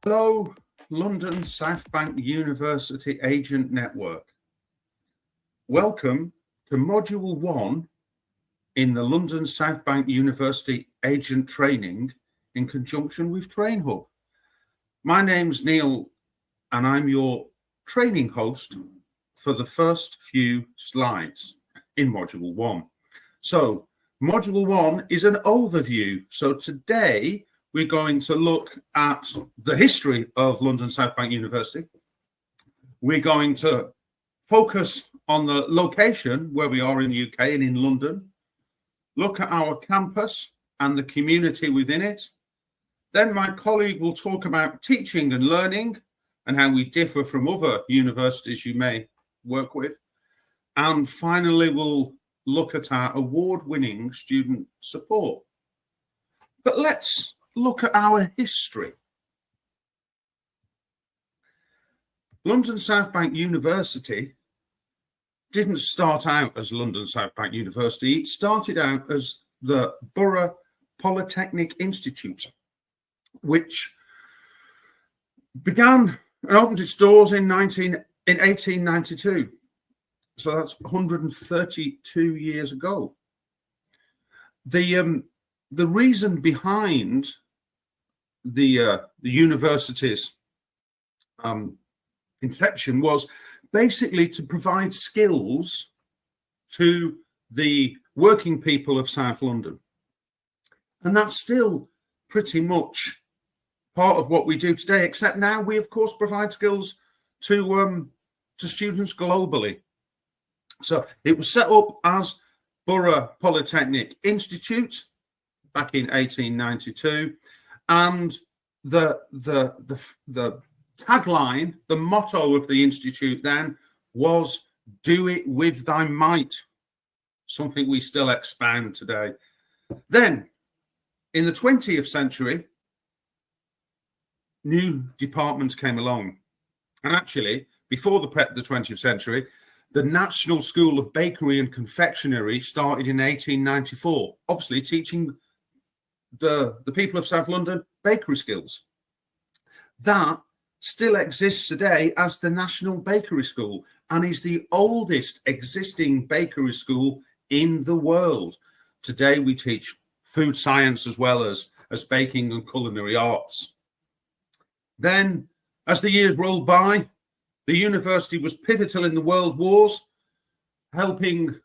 Hello, London South Bank University Agent Network. Welcome to Module 1 in the London South Bank University Agent Training in conjunction with TrainHub. My name's Neil and I'm your training host for the first few slides in Module 1. So, Module 1 is an overview. So today, we're going to look at the history of London South Bank University. We're going to focus on the location where we are in the UK and in London, look at our campus and the community within it. Then my colleague will talk about teaching and learning and how we differ from other universities you may work with. And finally, we'll look at our award-winning student support. But let's look at our history. London South Bank University didn't start out as London South Bank University. It started out as the Borough Polytechnic Institute, which began and opened its doors in 1892. So that's 132 years ago. The reason behind the university's inception was basically to provide skills to the working people of South London. And that's still pretty much part of what we do today, except now we, of course, provide skills to students globally. So it was set up as Borough Polytechnic Institute back in 1892, and the tagline, the motto of the institute then was "Do it with thy might," something we still expound today. Then, in the 20th century, new departments came along, and actually, before the 20th century, the National School of Bakery and Confectionery started in 1894, obviously teaching the people of South London bakery skills. That still exists today as the National Bakery School and is the oldest existing bakery school in the world. Today we teach food science as well as baking and culinary arts. Then, as the years rolled by, the university was pivotal in the world wars, helping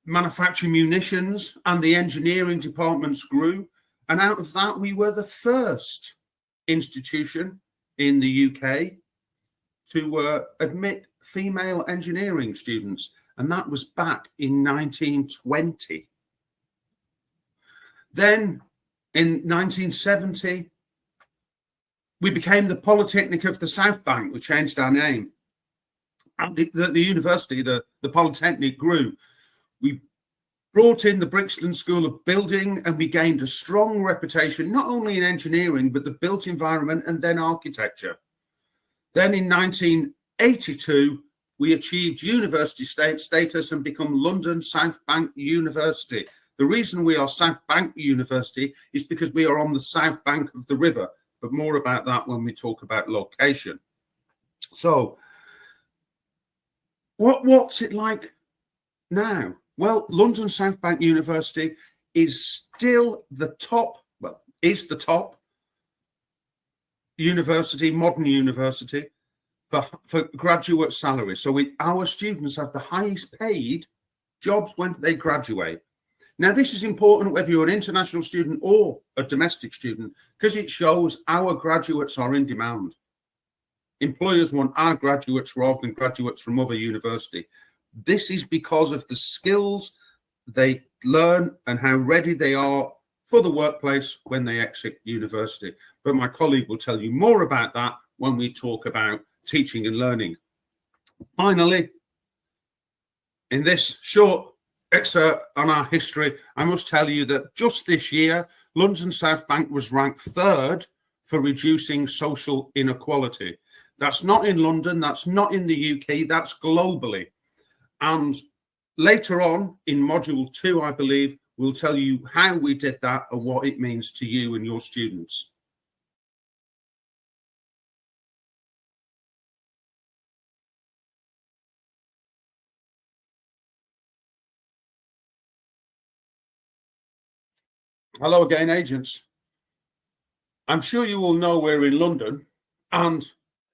manufacture munitions, and the engineering departments grew. And out of that, we were the first institution in the UK to admit female engineering students. And that was back in 1920. Then in 1970, we became the Polytechnic of the South Bank. We changed our name. And the university, the Polytechnic, grew. We brought in the Brixton School of Building, and we gained a strong reputation, not only in engineering, but the built environment and then architecture. Then in 1982, we achieved university status and become London South Bank University. The reason we are South Bank University is because we are on the south bank of the river, but more about that when we talk about location. So, what's it like now? Well, London South Bank University is still the top university, modern university for graduate salaries. So our students have the highest paid jobs when they graduate. Now, this is important whether you're an international student or a domestic student, because it shows our graduates are in demand. Employers want our graduates rather than graduates from other universities. This is because of the skills they learn and how ready they are for the workplace when they exit university. But my colleague will tell you more about that when we talk about teaching and learning. Finally, in this short excerpt on our history, I must tell you that just this year, London South Bank was ranked 3rd for reducing social inequality. That's not in London, that's not in the UK, that's globally. And later on in Module 2, I believe, we'll tell you how we did that and what it means to you and your students. Hello again, agents. I'm sure you all know we're in London, and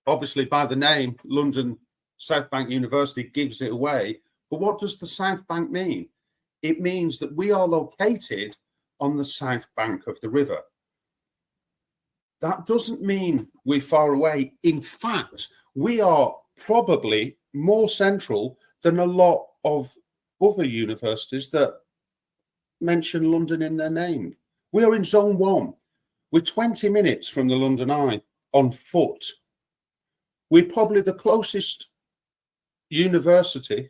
obviously by the name, London South Bank University gives it away. But what does the South Bank mean? It means that we are located on the south bank of the river. That doesn't mean we're far away. In fact, we are probably more central than a lot of other universities that mention London in their name. We are in Zone 1. We're 20 minutes from the London Eye on foot. We're probably the closest university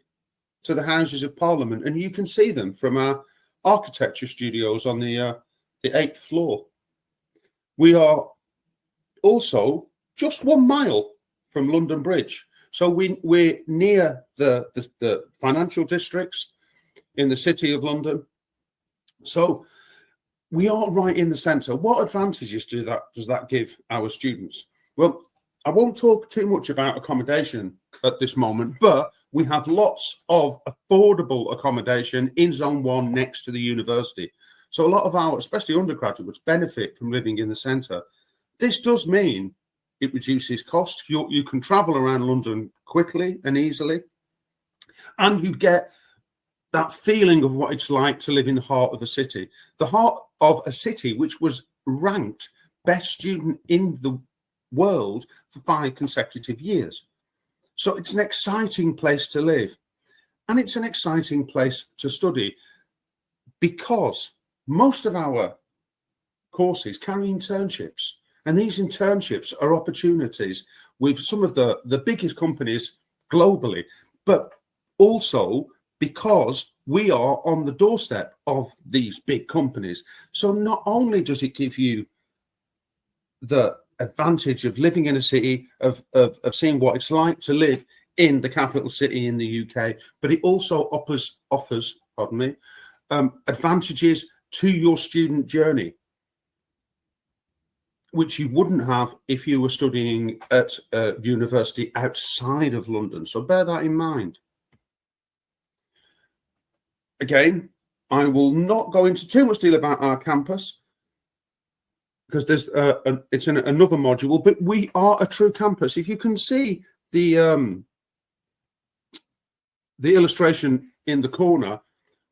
to the Houses of Parliament, and you can see them from our architecture studios on the 8th floor. We are also just 1 mile from London Bridge. So we're near the financial districts in the City of London. So we are right in the centre. What advantages does that give our students? Well, I won't talk too much about accommodation at this moment, but we have lots of affordable accommodation in Zone 1 next to the university. So a lot of our, especially undergraduates, benefit from living in the centre. This does mean it reduces costs. You can travel around London quickly and easily, and you get that feeling of what it's like to live in the heart of a city. The heart of a city which was ranked best student in the world for 5 consecutive years. So it's an exciting place to live, and it's an exciting place to study, because most of our courses carry internships, and these internships are opportunities with some of the biggest companies globally, but also because we are on the doorstep of these big companies. So not only does it give you the advantage of living in a city, of seeing what it's like to live in the capital city in the UK, but it also offers advantages to your student journey, which you wouldn't have if you were studying at a university outside of London. So bear that in mind. Again, I will not go into too much detail about our campus, because there's it's in another module, but we are a true campus. If you can see the illustration in the corner,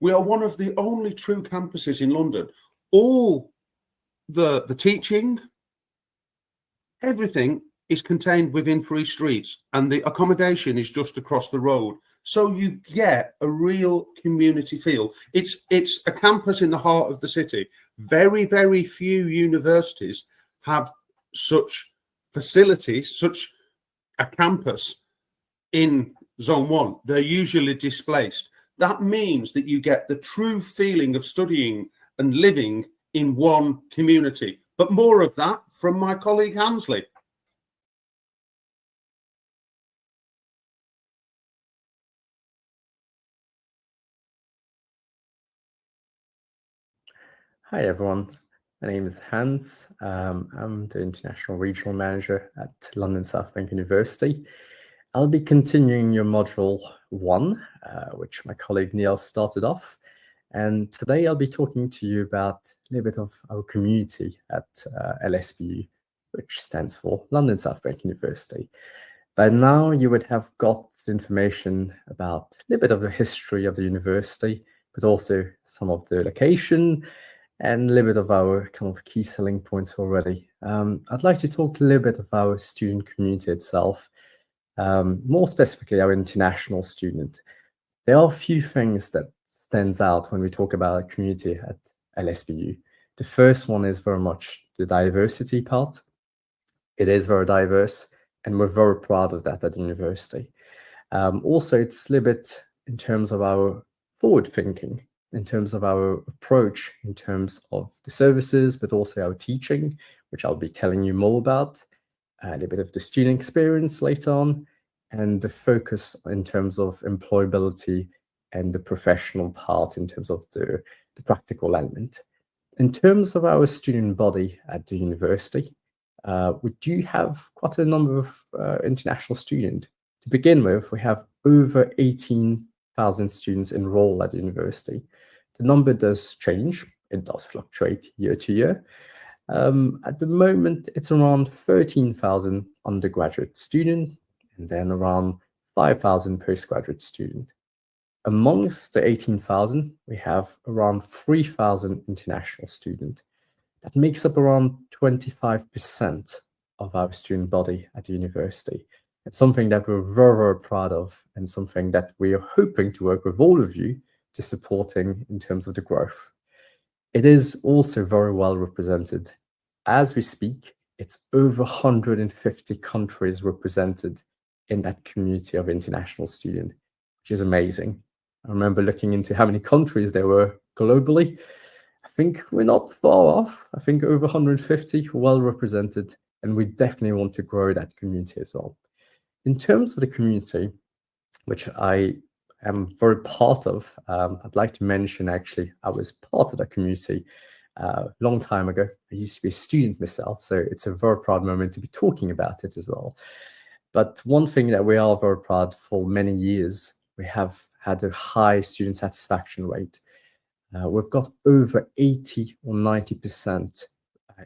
we are one of the only true campuses in London. All the teaching, everything is contained within 3 streets, and the accommodation is just across the road. So you get a real community feel. It's a campus in the heart of the city. Very, very few universities have such facilities, such a campus in Zone 1. They're usually displaced. That means that you get the true feeling of studying and living in one community. But more of that from my colleague Hansley. Hi everyone, my name is Hans. I'm the International Regional Manager at London South Bank University. I'll be continuing your module 1, which my colleague Neil started off. And today I'll be talking to you about a little bit of our community at LSBU, which stands for London South Bank University. By now you would have got information about a little bit of the history of the university, but also some of the location, and a little bit of our kind of key selling points already. I'd like to talk a little bit of our student community itself, more specifically our international student. There are a few things that stands out when we talk about our community at LSBU. The first one is very much the diversity part. It is very diverse, and we're very proud of that at the university. Also, it's a little bit in terms of our forward thinking, in terms of our approach, in terms of the services, but also our teaching, which I'll be telling you more about, a little bit of the student experience later on, and the focus in terms of employability and the professional part in terms of the practical element. In terms of our student body at the university, we do have quite a number of international students. To begin with, we have over 18,000 students enrolled at the university. The number does change It does fluctuate year to year. At the moment, it's around 13,000 undergraduate students and then around 5,000 postgraduate students. Amongst the 18,000, we have around 3,000 international students. That makes up around 25% of our student body at the university. It's something that we're very, very proud of and something that we are hoping to work with all of you to supporting in terms of the growth. It is also very well represented. As we speak, it's over 150 countries represented in that community of international students, which is amazing. I remember looking into how many countries there were globally. I think we're not far off. I think over 150 well represented, and we definitely want to grow that community as well. In terms of the community, which I am very part of, I'd like to mention actually, I was part of that community a long time ago. I used to be a student myself, so it's a very proud moment to be talking about it as well. But one thing that we are very proud for many years, we have had a high student satisfaction rate. We've got over 80 or 90%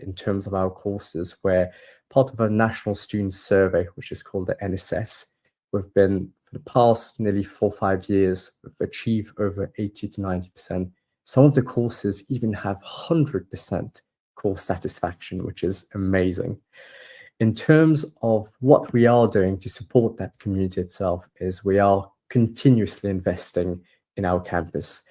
in terms of our courses, where part of our national student survey, which is called the NSS, we've been for the past nearly 4 or 5 years, we've achieved over 80 to 90%. Some of the courses even have 100% course satisfaction, which is amazing. In terms of what we are doing to support that community itself is we are continuously investing in our campus.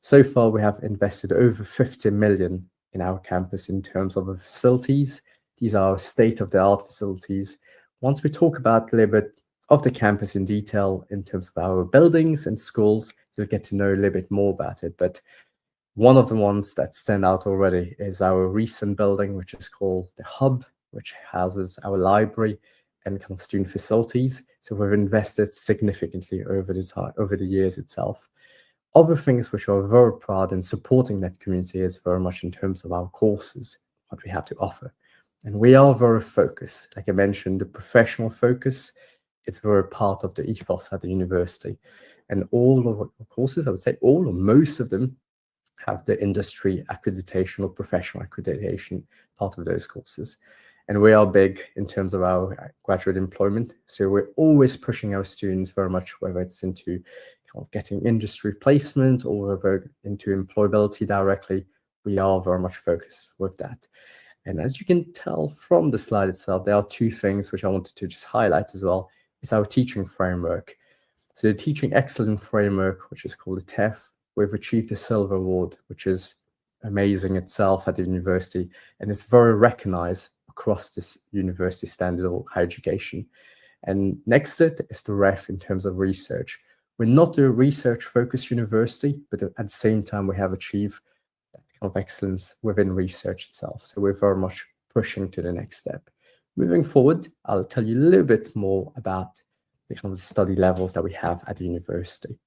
So far, we have invested over 50 million in our campus in terms of the facilities. These are state-of-the-art facilities. Once we talk about a little bit of the campus in detail in terms of our buildings and schools, you'll get to know a little bit more about it. But one of the ones that stand out already is our recent building, which is called the Hub, which houses our library and kind of student facilities. So we've invested significantly over the years itself. Other things which are very proud in supporting that community is very much in terms of our courses, what we have to offer. And we are very focused. Like I mentioned, the professional focus, it's very part of the ethos at the university. And all of our courses, I would say all or most of them, have the industry accreditation or professional accreditation part of those courses. And we are big in terms of our graduate employment. So we're always pushing our students very much, whether it's into kind of getting industry placement or whether into employability directly, we are very much focused with that. And as you can tell from the slide itself, there are two things which I wanted to just highlight as well. It's our teaching framework. So the Teaching Excellence Framework, which is called the TEF, we've achieved a silver award, which is amazing itself at the university. And it's very recognized across this university standard of higher education. And next to it is the REF in terms of research. We're not a research-focused university, but at the same time, we have achieved that kind of excellence within research itself. So we're very much pushing to the next step. Moving forward, I'll tell you a little bit more about the kind of study levels that we have at the university.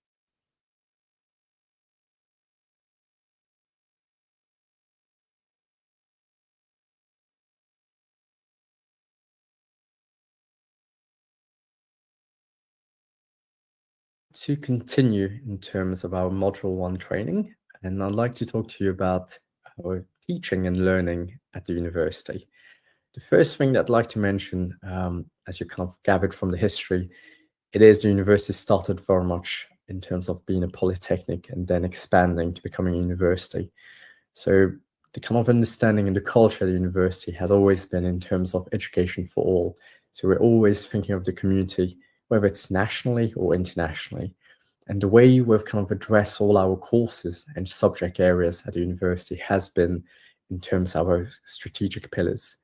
To continue in terms of our Module 1 training, and I'd like to talk to you about our teaching and learning at the university. The first thing that I'd like to mention, as you kind of gathered from the history, it is the university started very much in terms of being a polytechnic and then expanding to becoming a university. So the kind of understanding and the culture of the university has always been in terms of education for all. So we're always thinking of the community, whether it's nationally or internationally. And the way we've kind of addressed all our courses and subject areas at the university has been in terms of our strategic pillars.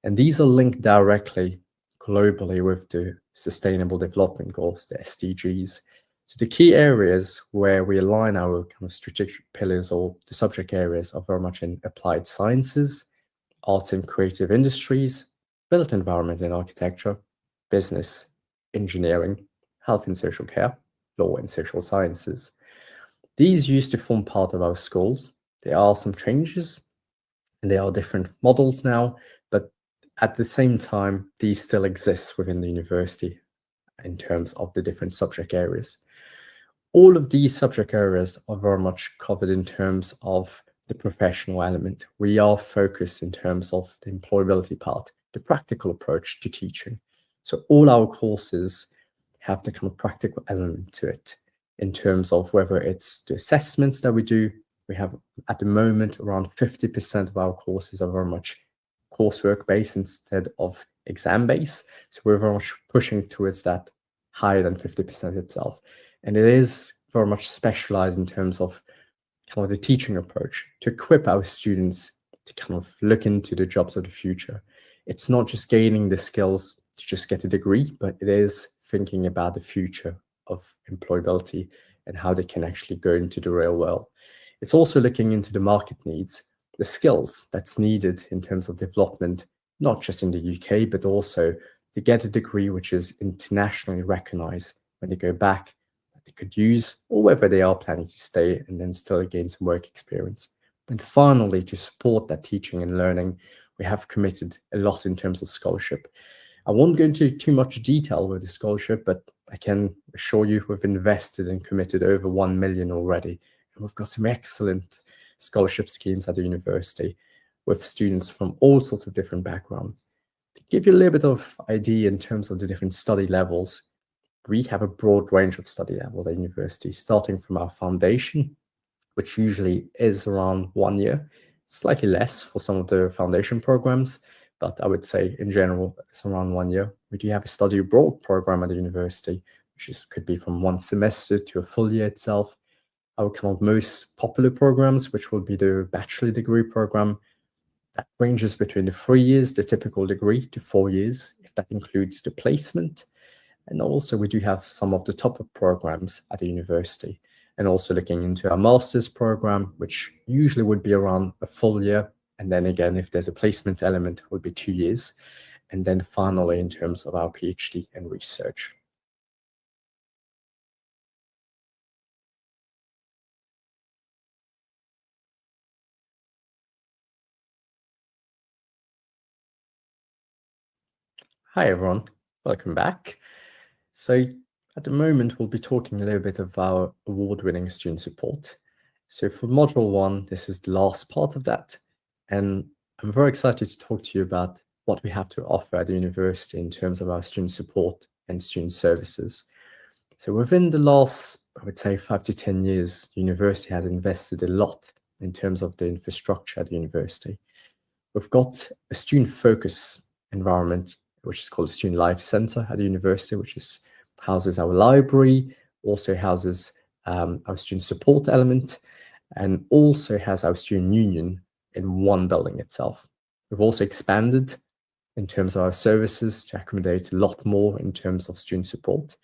And these are linked directly globally with the Sustainable Development Goals, the SDGs. So the key areas where we align our kind of strategic pillars or the subject areas are very much in applied sciences, arts and creative industries, built environment and architecture, business, engineering, health and social care, law and social sciences. These used to form part of our schools. There are some changes and there are different models now, but at the same time, these still exist within the university in terms of the different subject areas. All of these subject areas are very much covered in terms of the the professional element. We are focused in terms of the employability part, the practical approach to teaching. So all our courses have the kind of practical element to it in terms of whether it's the assessments that we do. We have at the moment around 50% of our courses are very much coursework based instead of exam based. So we're very much pushing towards that higher than 50% itself. And it is very much specialized in terms of kind of the teaching approach to equip our students to kind of look into the jobs of the future. It's not just gaining the skills to just get a degree, but it is thinking about the future of employability and how they can actually go into the real world. It's also looking into the market needs, the skills that's needed in terms of development, not just in the UK, but also to get a degree which is internationally recognized when they go back, that they could use, or whether they are planning to stay and then still gain some work experience. And finally, to support that teaching and learning, we have committed a lot in terms of scholarship. I won't go into too much detail with the scholarship, but I can assure you we've invested and committed over 1 million already. And we've got some excellent scholarship schemes at the university with students from all sorts of different backgrounds. To give you a little bit of idea in terms of the different study levels, we have a broad range of study levels at university, starting from our foundation, which usually is around 1 year, slightly less for some of the foundation programs, but I would say in general, it's around 1 year. We do have a study abroad program at the university, which could be from 1 semester to a full year itself. Our kind of most popular programs, which will be the bachelor degree program, that ranges between the 3 years, the typical degree, to 4 years, if that includes the placement. And also we do have some of the top programs at the university, and also looking into our master's program, which usually would be around a full year. And then again, if there's a placement element, it would be 2 years. And then finally, in terms of our PhD and research. Hi, everyone. Welcome back. So at the moment, we'll be talking a little bit of our award-winning student support. So for Module 1, this is the last part of that. And I'm very excited to talk to you about what we have to offer at the university in terms of our student support and student services. So within the last, I would say, 5 to 10 years, the university has invested a lot in terms of the infrastructure at the university. We've got a student focus environment, which is called the Student Life Center at the university, which houses our library, also houses our student support element, and also has our student union in one building itself. We've also expanded in terms of our services to accommodate a lot more in terms of student support.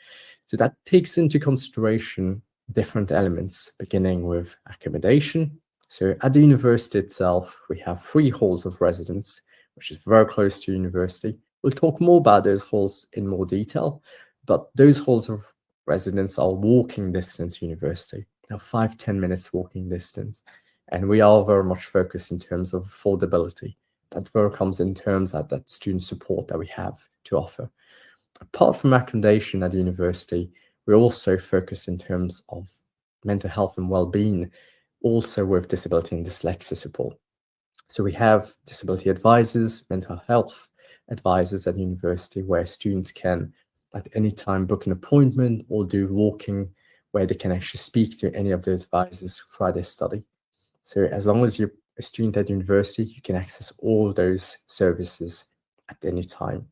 So that takes into consideration different elements, beginning with accommodation. So at the university itself, we have 3 halls of residence, which is very close to university. We'll talk more about those halls in more detail, but those halls of residence are walking distance university. They're 5-10 minutes walking distance. And we are very much focused in terms of affordability. That very comes in terms of that student support that we have to offer. Apart from accommodation at the university, we also focus in terms of mental health and well-being, also with disability and dyslexia support. So we have disability advisors, mental health advisors at the university, where students can at any time book an appointment or do walking, where they can actually speak to any of the advisors throughout their study. So as long as you're a student at university, you can access all those services at any time.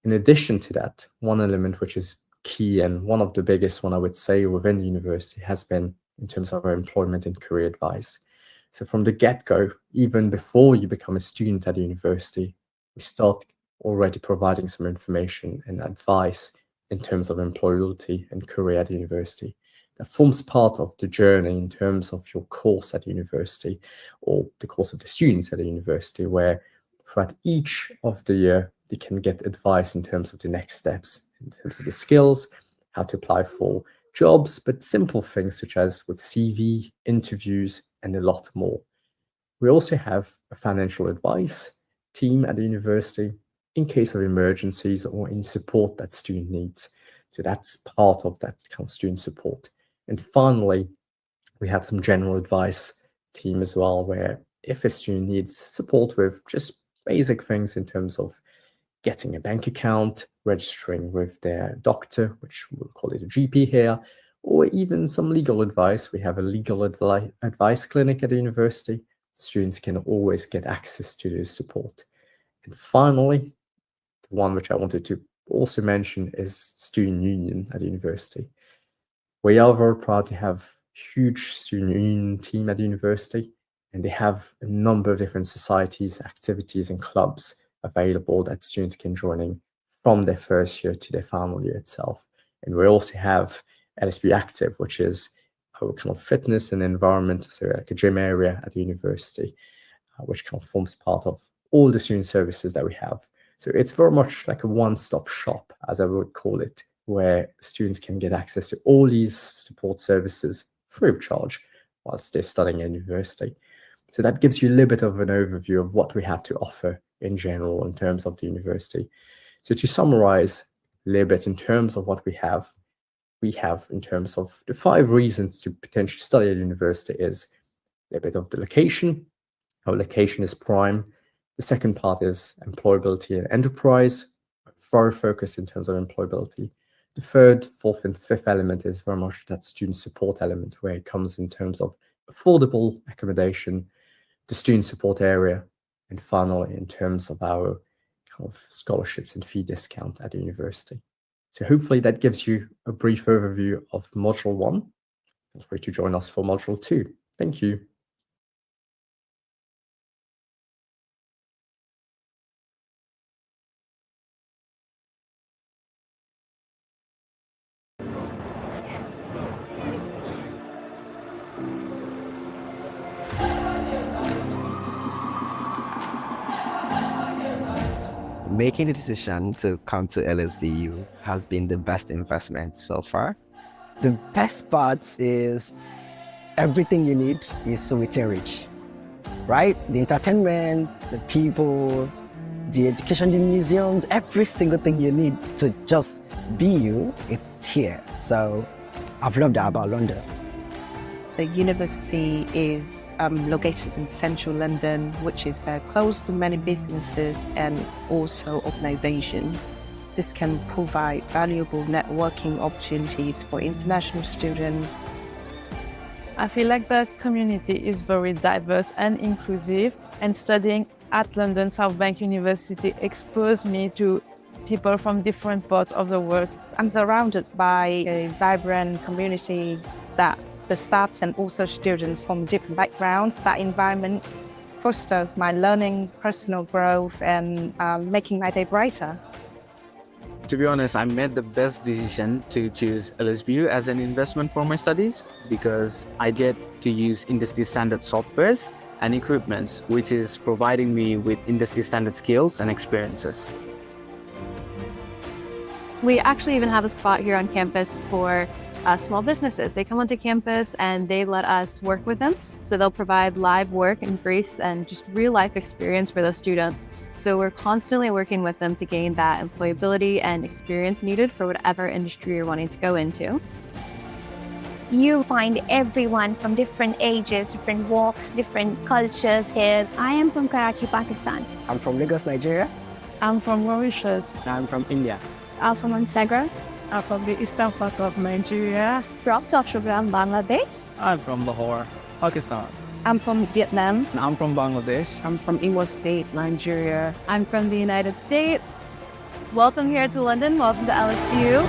In addition to that, one element which is key and one of the biggest one I would say within the university has been in terms of our employment and career advice. So from the get-go, even before you become a student at the university, we start already providing some information and advice in terms of employability and career at the university. That forms part of the journey in terms of your course at university or the course of the students at the university, where throughout each of the year, they can get advice in terms of the next steps, in terms of the skills, how to apply for jobs, but simple things such as with CV, interviews, and a lot more. We also have a financial advice team at the university in case of emergencies or any support that student needs. So that's part of that kind of student support. And finally, we have some general advice team as well, where if a student needs support with just basic things in terms of getting a bank account, registering with their doctor, which we'll call it a GP here, or even some legal advice. We have a legal advice clinic at the university. Students can always get access to this support. And finally, the one which I wanted to also mention is Student Union at the university. We are very proud to have a huge Student Union team at the university, and they have a number of different societies, activities, and clubs available that students can join in from their first year to their final year itself. And we also have LSB Active, which is our kind of fitness and environment, so like a gym area at the university, which kind of forms part of all the student services that we have. So it's very much like a one-stop shop, as I would call it, where students can get access to all these support services free of charge whilst they're studying at university. So that gives you a little bit of an overview of what we have to offer in general in terms of the university. So to summarize a little bit in terms of what we have in terms of the 5 reasons to potentially study at university is a bit of the location. Our location is prime. The second part is employability and enterprise, very focused in terms of employability. The third, fourth, and fifth element is very much that student support element, where it comes in terms of affordable accommodation, the student support area, and finally, in terms of our kind of scholarships and fee discount at the university. So hopefully that gives you a brief overview of Module 1. Feel free to join us for Module 2. Thank you. Making the decision to come to LSBU has been the best investment so far. The best part is everything you need is within reach, right? The entertainment, the people, the education, the museums, every single thing you need to just be you, it's here. So I've loved that about London. The university is located in central London, which is very close to many businesses and also organizations. This can provide valuable networking opportunities for international students. I feel like the community is very diverse and inclusive, and studying at London South Bank University exposed me to people from different parts of the world. I'm surrounded by a vibrant community that the staff and also students from different backgrounds. That environment fosters my learning, personal growth, and making my day brighter. To be honest, I made the best decision to choose LSBU as an investment for my studies because I get to use industry standard softwares and equipments, which is providing me with industry standard skills and experiences. We actually even have a spot here on campus for small businesses. They come onto campus and they let us work with them. So they'll provide live work and briefs and just real life experience for those students. So we're constantly working with them to gain that employability and experience needed for whatever industry you're wanting to go into. You find everyone from different ages, different walks, different cultures here. I am from Karachi, Pakistan. I'm from Lagos, Nigeria. I'm from Mauritius. I'm from India. I'm from Montenegro. I'm from the eastern part of Nigeria. From Chhatrapur, Bangladesh. I'm from Lahore, Pakistan. I'm from Vietnam. And I'm from Bangladesh. I'm from Imo State, Nigeria. I'm from the United States. Welcome here to London. Welcome to LSU.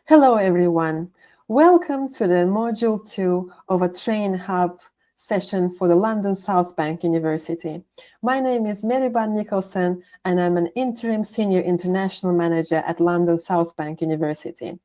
Hello everyone, welcome to the Module 2 of a Train Hub session for the London South Bank University. My name is Meriban Nicholson and I'm an Interim Senior International Manager at London South Bank University.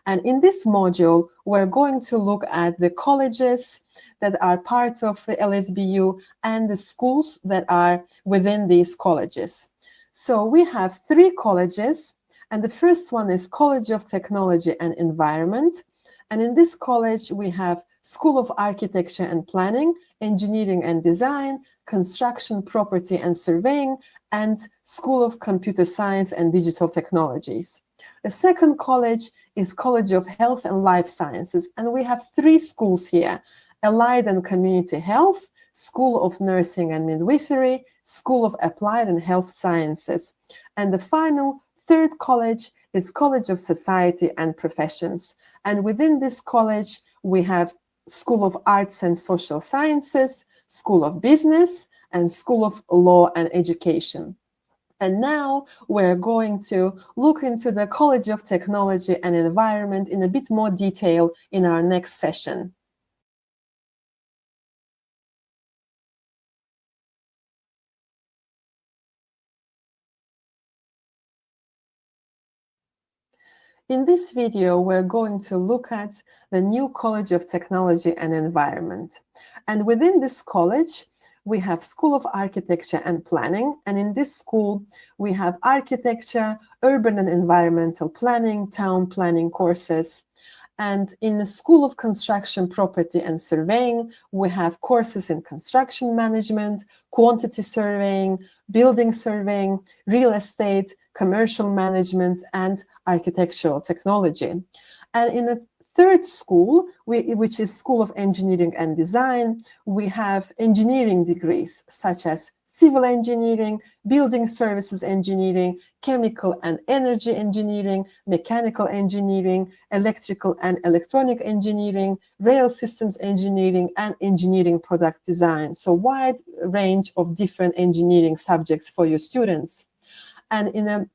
And in this module, we're going to look at the colleges that are part of the LSBU and the schools that are within these colleges. So we have 3 colleges And the first one is College of Technology and Environment. And in this college, we have School of Architecture and Planning, Engineering and Design, Construction, Property and Surveying, and School of Computer Science and Digital Technologies. The second college is College of Health and Life Sciences, and we have 3 schools here: Allied and Community Health, School of Nursing and Midwifery, School of Applied and Health Sciences. And the final, third college is College of Society and Professions. And within this college, we have School of Arts and Social Sciences, School of Business, and School of Law and Education. And now we're going to look into the College of Technology and Environment in a bit more detail in our next session. In this video, we're going to look at the new College of Technology and Environment. And within this college, we have School of Architecture and Planning. And in this school, we have architecture, urban and environmental planning, town planning courses. And in the School of Construction, Property and Surveying, we have courses in construction management, quantity surveying, building surveying, real estate, commercial management, and architectural technology. And in a third school, which is School of Engineering and Design, we have engineering degrees such as civil engineering, building services engineering, chemical and energy engineering, mechanical engineering, electrical and electronic engineering, rail systems engineering, and engineering product design. So wide range of different engineering subjects for your students. And in a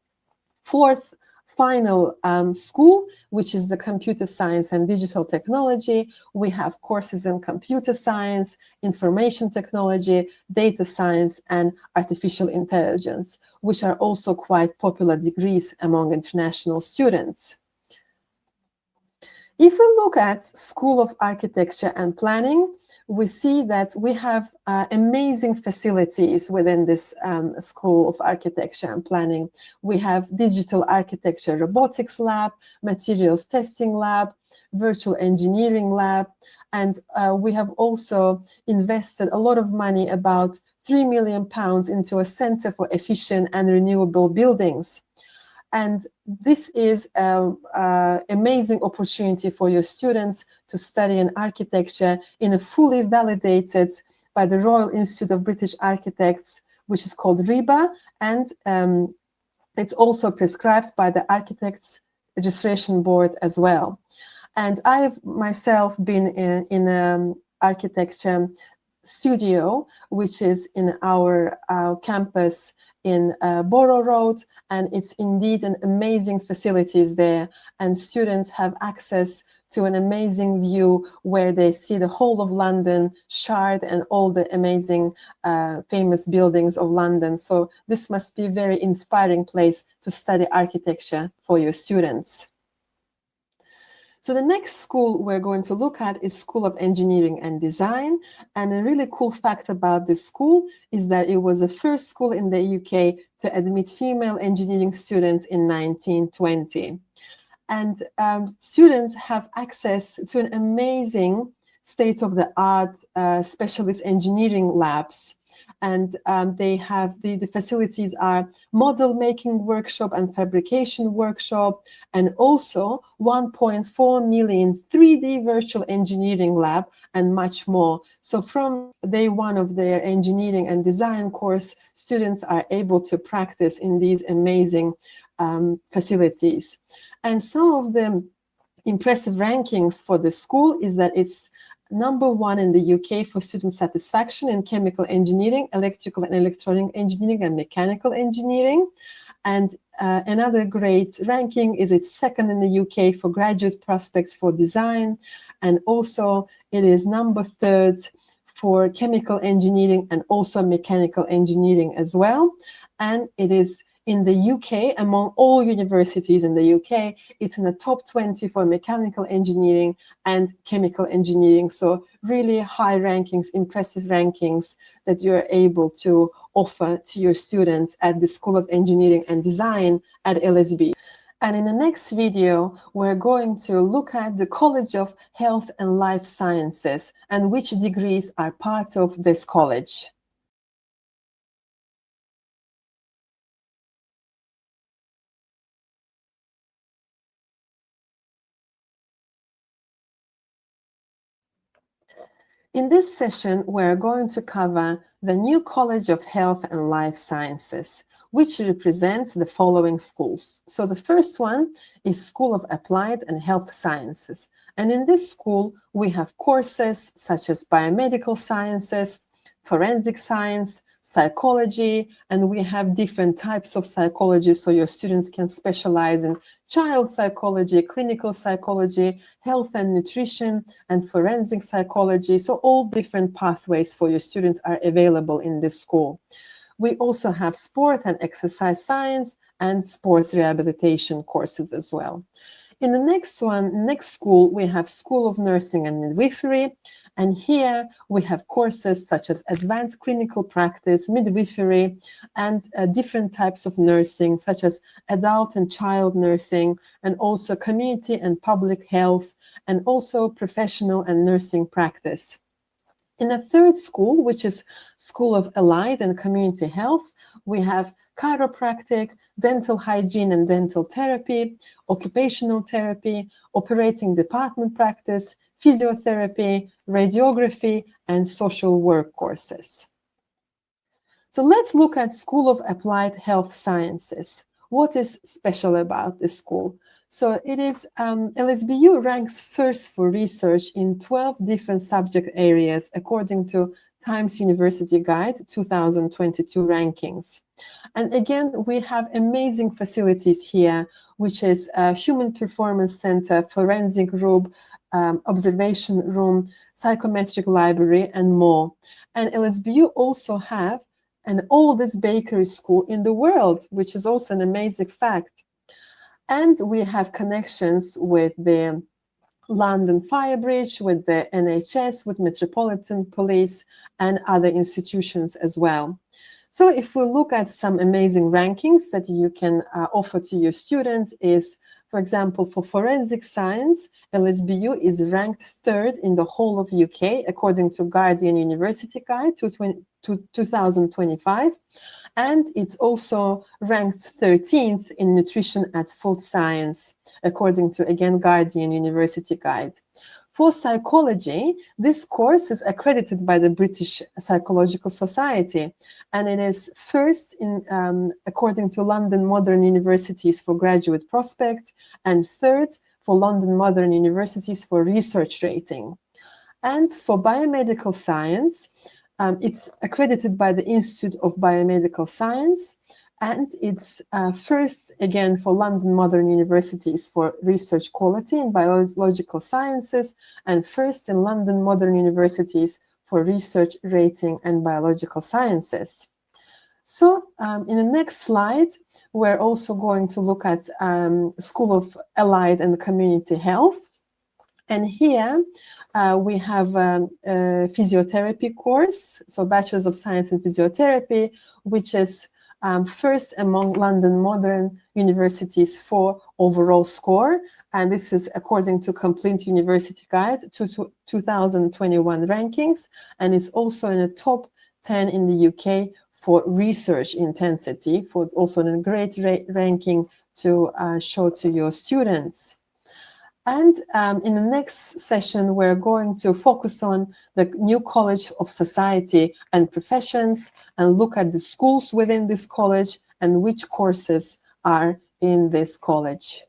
fourth final school, which is the Computer Science and Digital Technology, we have courses in computer science, information technology, data science, and artificial intelligence, which are also quite popular degrees among international students. If we look at School of Architecture and Planning, we see that we have amazing facilities within this School of Architecture and Planning. We have Digital Architecture Robotics Lab, Materials Testing Lab, Virtual Engineering Lab, and we have also invested a lot of money, about £3 million, into a Center for Efficient and Renewable Buildings. And this is an amazing opportunity for your students to study in architecture in a fully validated by the Royal Institute of British Architects, which is called RIBA, and it's also prescribed by the Architects Registration Board as well. And I've myself been in architecture studio, which is in our campus in Borough Road, and it's indeed an amazing facilities there, and students have access to an amazing view where they see the whole of London, Shard, and all the amazing famous buildings of London. So this must be a very inspiring place to study architecture for your students. So the next school we're going to look at is School of Engineering and Design. And a really cool fact about this school is that it was the first school in the UK to admit female engineering students in 1920. And students have access to an amazing state-of-the-art specialist engineering labs. And they have the facilities are model making workshop and fabrication workshop, and also 1.4 million 3D virtual engineering lab, and much more. So from day one of their engineering and design course, students are able to practice in these amazing facilities. And some of the impressive rankings for the school is that it's #1 in the UK for student satisfaction in chemical engineering, electrical and electronic engineering, and mechanical engineering. And another great ranking is it's second in the UK for graduate prospects for design. And also it is #3 for chemical engineering and also mechanical engineering as well. And it is in the UK, among all universities in the UK, it's in the top 20 for mechanical engineering and chemical engineering. So really high rankings, impressive rankings that you're able to offer to your students at the School of Engineering and Design at LSB. And in the next video, we're going to look at the College of Health and Life Sciences and which degrees are part of this college. In this session, we're going to cover the new College of Health and Life Sciences, which represents the following schools. So the first one is School of Applied and Health Sciences. And in this school, we have courses such as biomedical sciences, forensic science, psychology, and we have different types of psychology, so your students can specialize in child psychology, clinical psychology, health and nutrition, and forensic psychology. So all different pathways for your students are available in this school. We also have sport and exercise science and sports rehabilitation courses as well. In the next school, we have School of Nursing and Midwifery. And here we have courses such as advanced clinical practice, midwifery, and different types of nursing, such as adult and child nursing, and also community and public health, and also professional and nursing practice. In the third school, which is School of Allied and Community Health, we have chiropractic, dental hygiene and dental therapy, occupational therapy, operating department practice, physiotherapy, radiography, and social work courses. So let's look at School of Applied Health Sciences. What is special about this school? So it is, LSBU ranks first for research in 12 different subject areas according to Times University Guide 2022 rankings. And again, we have amazing facilities here, which is a Human Performance Center, forensic room, observation room, psychometric library, and more. And LSBU also have an oldest bakery school in the world, which is also an amazing fact. And we have connections with the London Fire Bridge, with the NHS, with Metropolitan Police, and other institutions as well. So if we look at some amazing rankings that you can offer to your students is, for example, for forensic science, LSBU is ranked 3rd in the whole of UK, according to Guardian University Guide to 2025. And it's also ranked 13th in nutrition and food science, according to, again, Guardian University Guide. For psychology, this course is accredited by the British Psychological Society, and it is first in, according to London Modern Universities for graduate prospect, and 3rd for London Modern Universities for research rating. And for biomedical science, it's accredited by the Institute of Biomedical Science, and it's first again for London Modern Universities for research quality in biological sciences, and first in London Modern Universities for research rating and biological sciences. So in the next slide, we're also going to look at School of Allied and Community Health. And here we have a physiotherapy course, so Bachelor's of Science in Physiotherapy, which is first among London Modern Universities for overall score. And this is according to Complete University Guide to 2021 rankings. And it's also in the top 10 in the UK for research intensity, for also a great ranking to show to your students. And in the next session, we're going to focus on the new College of Society and Professions and look at the schools within this college and which courses are in this college.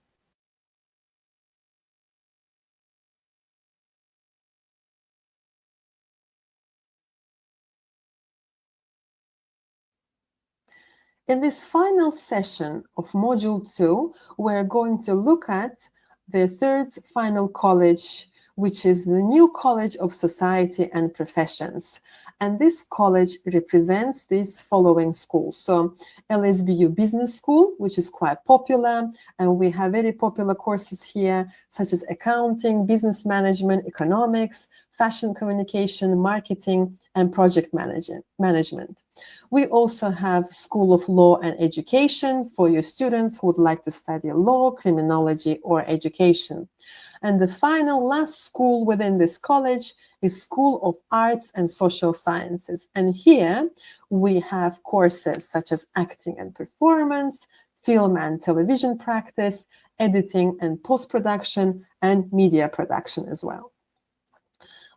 In this final session of Module 2, we're going to look at the third final college, which is the new College of Society and Professions. And this college represents these following schools. So LSBU Business School, which is quite popular, and we have very popular courses here, such as accounting, business management, economics, fashion communication, marketing, and project management. We also have School of Law and Education for your students who would like to study law, criminology, or education. And the final last school within this college is School of Arts and Social Sciences. And here we have courses such as acting and performance, film and television practice, editing and post-production, and media production as well.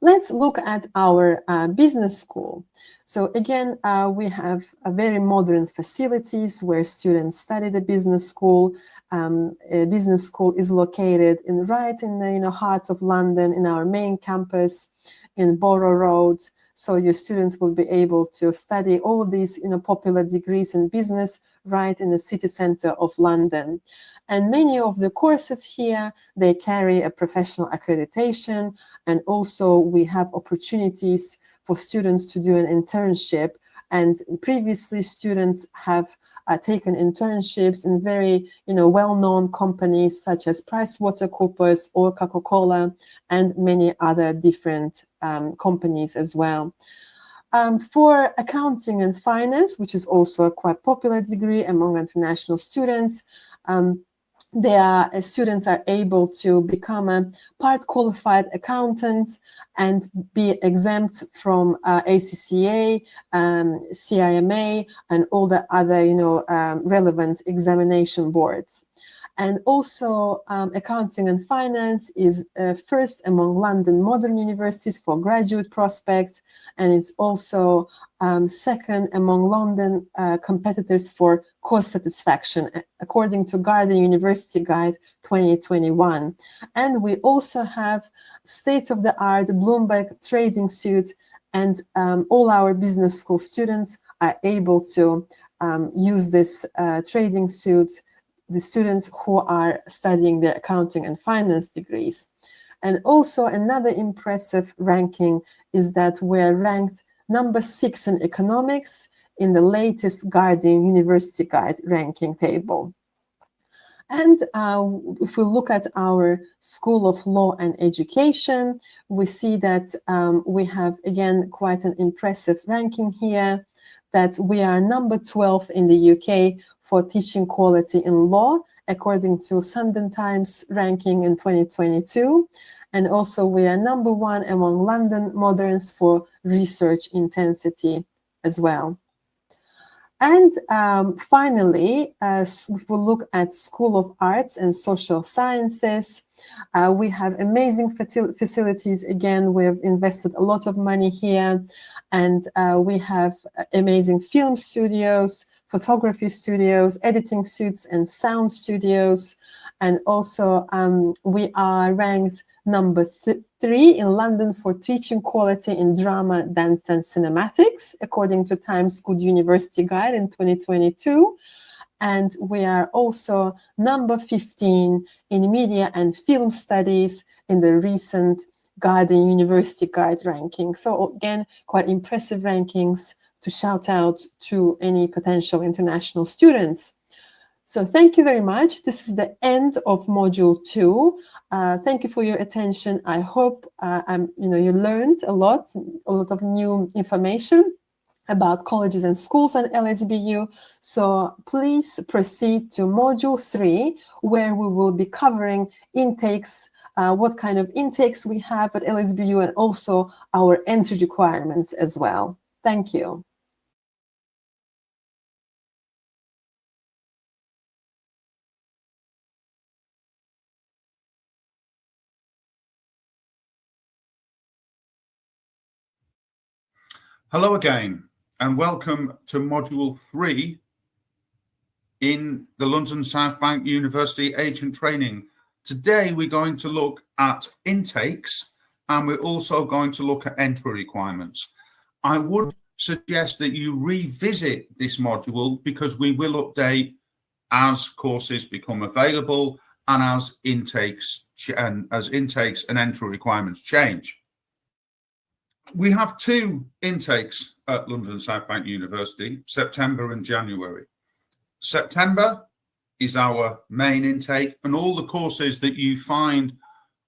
Let's look at our business school. So again, we have a very modern facilities where students study the business school. A business school is located right in the heart of London, in our main campus in Borough Road. So your students will be able to study all these popular degrees in business right in the city center of London. And many of the courses here, they carry a professional accreditation, and also we have opportunities for students to do an internship. And previously students have taken internships in very well-known companies such as PricewaterhouseCoopers or Coca-Cola, and many other different companies as well. For accounting and finance, which is also a quite popular degree among international students, students are able to become a part qualified accountant and be exempt from ACCA, CIMA, and all the other relevant examination boards. And also accounting and finance is first among London modern universities for graduate prospects, and it's also second among London competitors for course satisfaction, according to Guardian University Guide 2021. And we also have state-of-the-art Bloomberg trading suite, and all our business school students are able to use this trading suite, the students who are studying their accounting and finance degrees. And also another impressive ranking is that we're ranked number 6 in economics in the latest Guardian University Guide ranking table. And if we look at our School of Law and Education, we see that we have, again, quite an impressive ranking here, that we are number 12 in the UK for teaching quality in law, according to Sunday Times ranking in 2022. And also we are number 1 among London moderns for research intensity as well. And finally, if we look at School of Arts and Social Sciences, we have amazing facilities. Again, we've invested a lot of money here, and we have amazing film studios, photography studios, editing suites, and sound studios. And also we are ranked number 3 in London for teaching quality in drama, dance, and cinematics, according to Times Good University Guide in 2022. And we are also number 15 in media and film studies in the recent Guardian University Guide ranking. So again, quite impressive rankings to shout out to any potential international students. So thank you very much. This is the end of Module 2. Thank you for your attention. I hope you learned a lot of new information about colleges and schools and LSBU. So please proceed to Module 3, where we will be covering intakes, what kind of intakes we have at LSBU, and also our entry requirements as well. Thank you. Hello again, and welcome to Module 3 in the London South Bank University Agent Training. Today we're going to look at intakes, and we're also going to look at entry requirements. I would suggest that you revisit this module because we will update as courses become available and as intakes and entry requirements change. We have 2 intakes at London South Bank University, September and January. September is our main intake, and all the courses that you find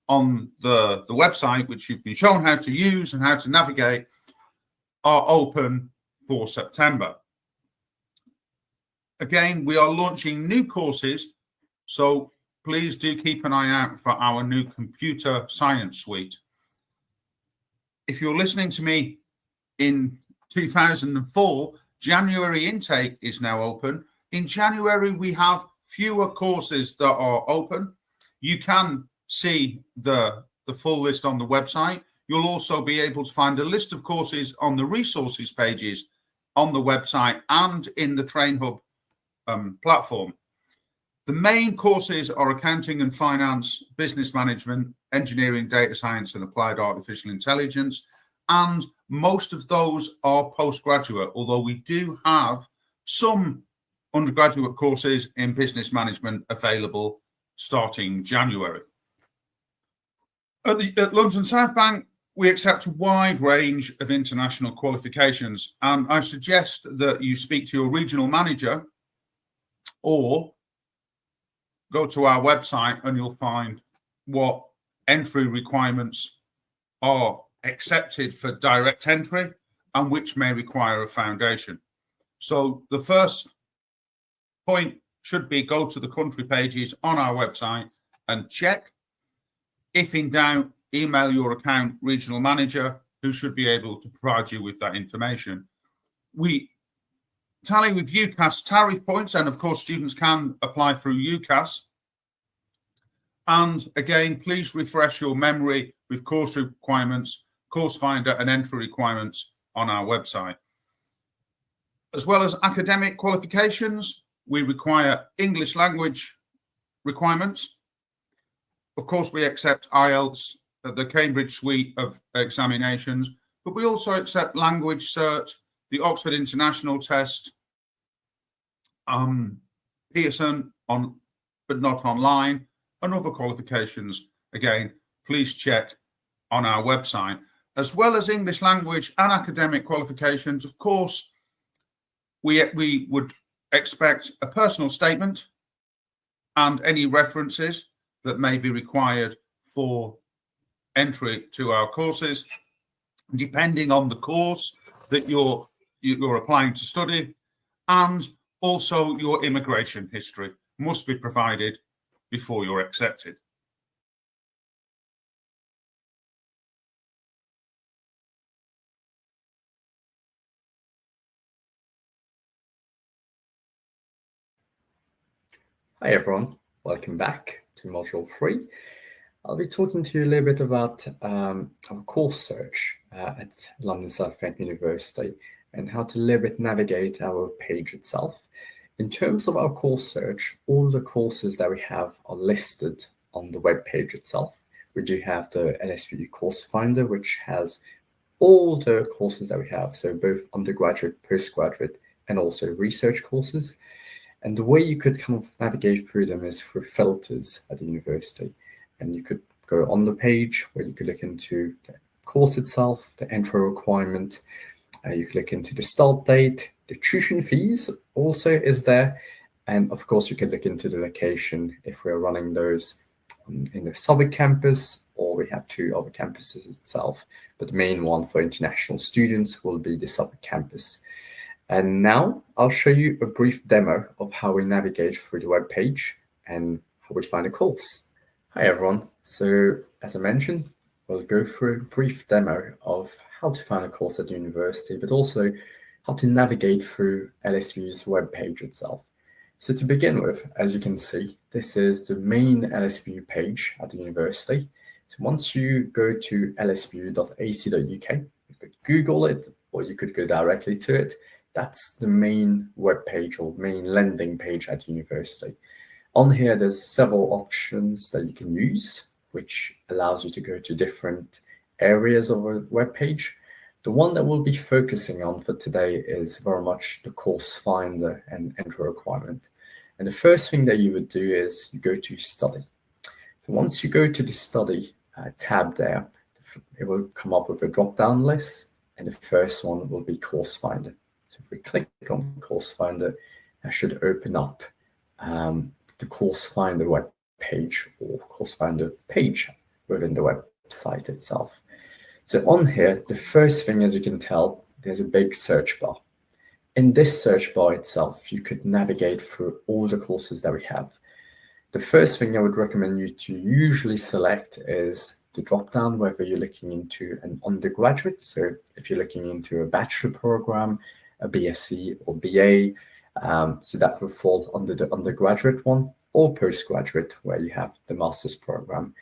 on the website, which you've been shown how to use and how to navigate, are open for September. Again, we are launching new courses, so please do keep an eye out for our new computer science suite. If you're listening to me in 2004, January intake is now open. In January, we have fewer courses that are open. You can see the full list on the website. You'll also be able to find a list of courses on the resources pages on the website and in the TrainHub platform. The main courses are accounting and finance, business management, engineering, data science, and applied artificial intelligence. And most of those are postgraduate, although we do have some undergraduate courses in business management available starting January. At London South Bank, we accept a wide range of international qualifications, and I suggest that you speak to your regional manager or go to our website and you'll find what entry requirements are accepted for direct entry and which may require a foundation. So the first point should be go to the country pages on our website and check. If in doubt, email your account regional manager, who should be able to provide you with that information. We tally with UCAS tariff points, and of course students can apply through UCAS. And again, please refresh your memory with course requirements, course finder and entry requirements on our website. As well as academic qualifications, we require English language requirements. Of course, we accept IELTS, the Cambridge suite of examinations, but we also accept language cert, the Oxford International Test, Pearson, but not online, and other qualifications. Again, please check on our website. As well as English language and academic qualifications, of course, we would expect a personal statement and any references that may be required for entry to our courses, depending on the course that you're applying to study, and also your immigration history must be provided before you're accepted. Hi everyone, welcome back to Module 3. I'll be talking to you a little bit about our course search at London South Bank University and how to a little bit navigate our page itself. In terms of our course search, all the courses that we have are listed on the web page itself. We do have the LSBU course finder, which has all the courses that we have, so both undergraduate, postgraduate, and also research courses. And the way you could kind of navigate through them is through filters at the university. And you could go on the page where you could look into the course itself, the entry requirement. You could look into the start date, the tuition fees also is there. And of course, you could look into the location if we're running those in the Southwark campus, or we have two other campuses itself. But the main one for international students will be the Southwark campus. And now I'll show you a brief demo of how we navigate through the web page and how we find a course. Hi everyone. So as I mentioned, we'll go through a brief demo of how to find a course at the university, but also how to navigate through LSBU's web page itself. So to begin with, as you can see, this is the main LSBU page at the university. So once you go to lsbu.ac.uk, you could Google it, or you could go directly to it. That's the main web page or main landing page at university. On here, there's several options that you can use, which allows you to go to different areas of a web page. The one that we'll be focusing on for today is very much the course finder and entry requirement. And the first thing that you would do is you go to study. So once you go to the study tab there, it will come up with a drop-down list, and the first one will be course finder. So if we click on course finder, that should open up the course finder web page or course finder page within the website itself. So on here, the first thing, as you can tell, there's a big search bar. In this search bar itself, you could navigate through all the courses that we have. The first thing I would recommend you to usually select is the drop-down, whether you're looking into an undergraduate. So if you're looking into a bachelor program, a BSc or BA, so that will fall under the undergraduate one, or postgraduate, where you have the master's program.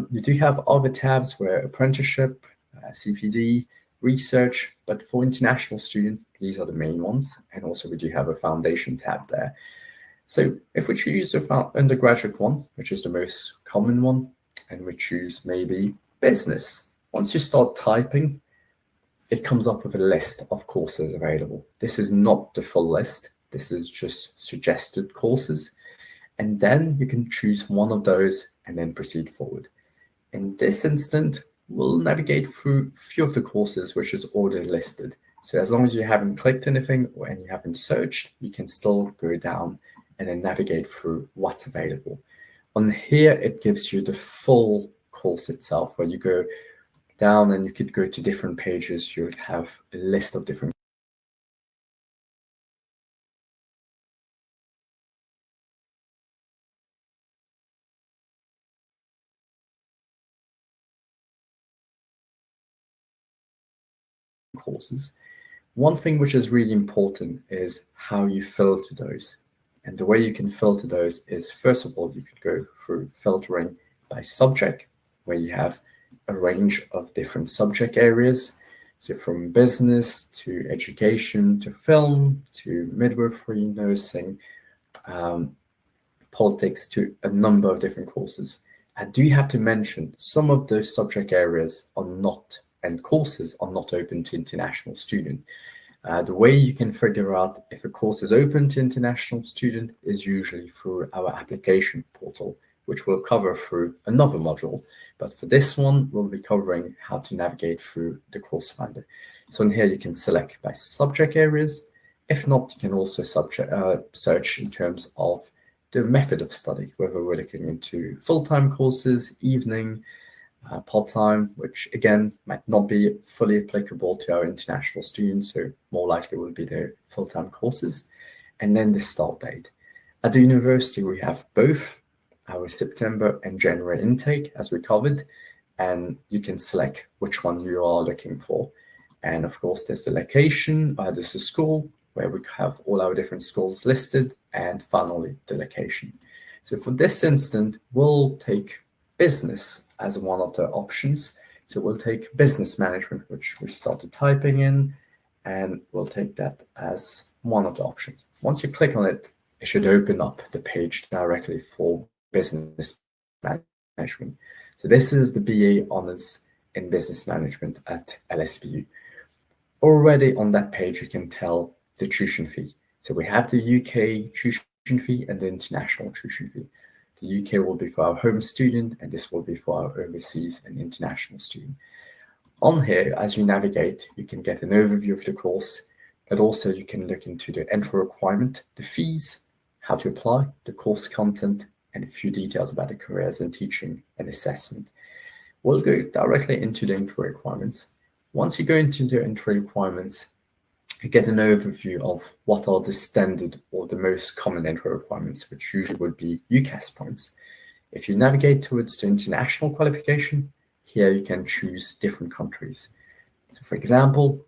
You do have other tabs where apprenticeship, CPD, research, but for international student, these are the main ones. And also we do have a foundation tab there. So if we choose the undergraduate one, which is the most common one, and we choose maybe business, once you start typing, it comes up with a list of courses available. This is not the full list. This is just suggested courses. And then you can choose one of those and then proceed forward. In this instant, we'll navigate through a few of the courses which is already listed. So as long as you haven't clicked anything and you haven't searched, you can still go down and then navigate through what's available. On here, it gives you the full course itself, where you go down and you could go to different pages. You would have a list of different courses. One thing which is really important is how you filter those. And the way you can filter those is, first of all, you could go through filtering by subject, where you have a range of different subject areas. So from business to education to film to midwifery, nursing, politics, to a number of different courses. I do have to mention some of those subject areas are not, and courses are not open to international student. The way you can figure out if a course is open to international student is usually through our application portal, which we'll cover through another module. But for this one, we'll be covering how to navigate through the course finder. So in here, you can select by subject areas. If not, you can also search in terms of the method of study, whether we're looking into full-time courses, evening, part-time, which again might not be fully applicable to our international students, so more likely will be the full-time courses, and then the start date. At the university, we have both our September and January intake, as we covered, and you can select which one you are looking for. And of course, there's the location, there's the school, where we have all our different schools listed, and finally the location. So for this instant, we'll take business as one of the options. So we'll take business management, which we started typing in, and we'll take that as one of the options. Once you click on it, it should open up the page directly for business management. So this is the BA Honours in Business Management at LSBU. Already on that page, you can tell the tuition fee. So we have the UK tuition fee and the international tuition fee. The UK will be for our home student, and this will be for our overseas and international student. On here, as you navigate, you can get an overview of the course, but also you can look into the entry requirement, the fees, how to apply, the course content, and a few details about the careers in teaching and assessment. We'll go directly into the entry requirements. Once you go into the entry requirements, you get an overview of what are the standard or the most common entry requirements, which usually would be UCAS points. If you navigate towards the international qualification, here you can choose different countries. So for example,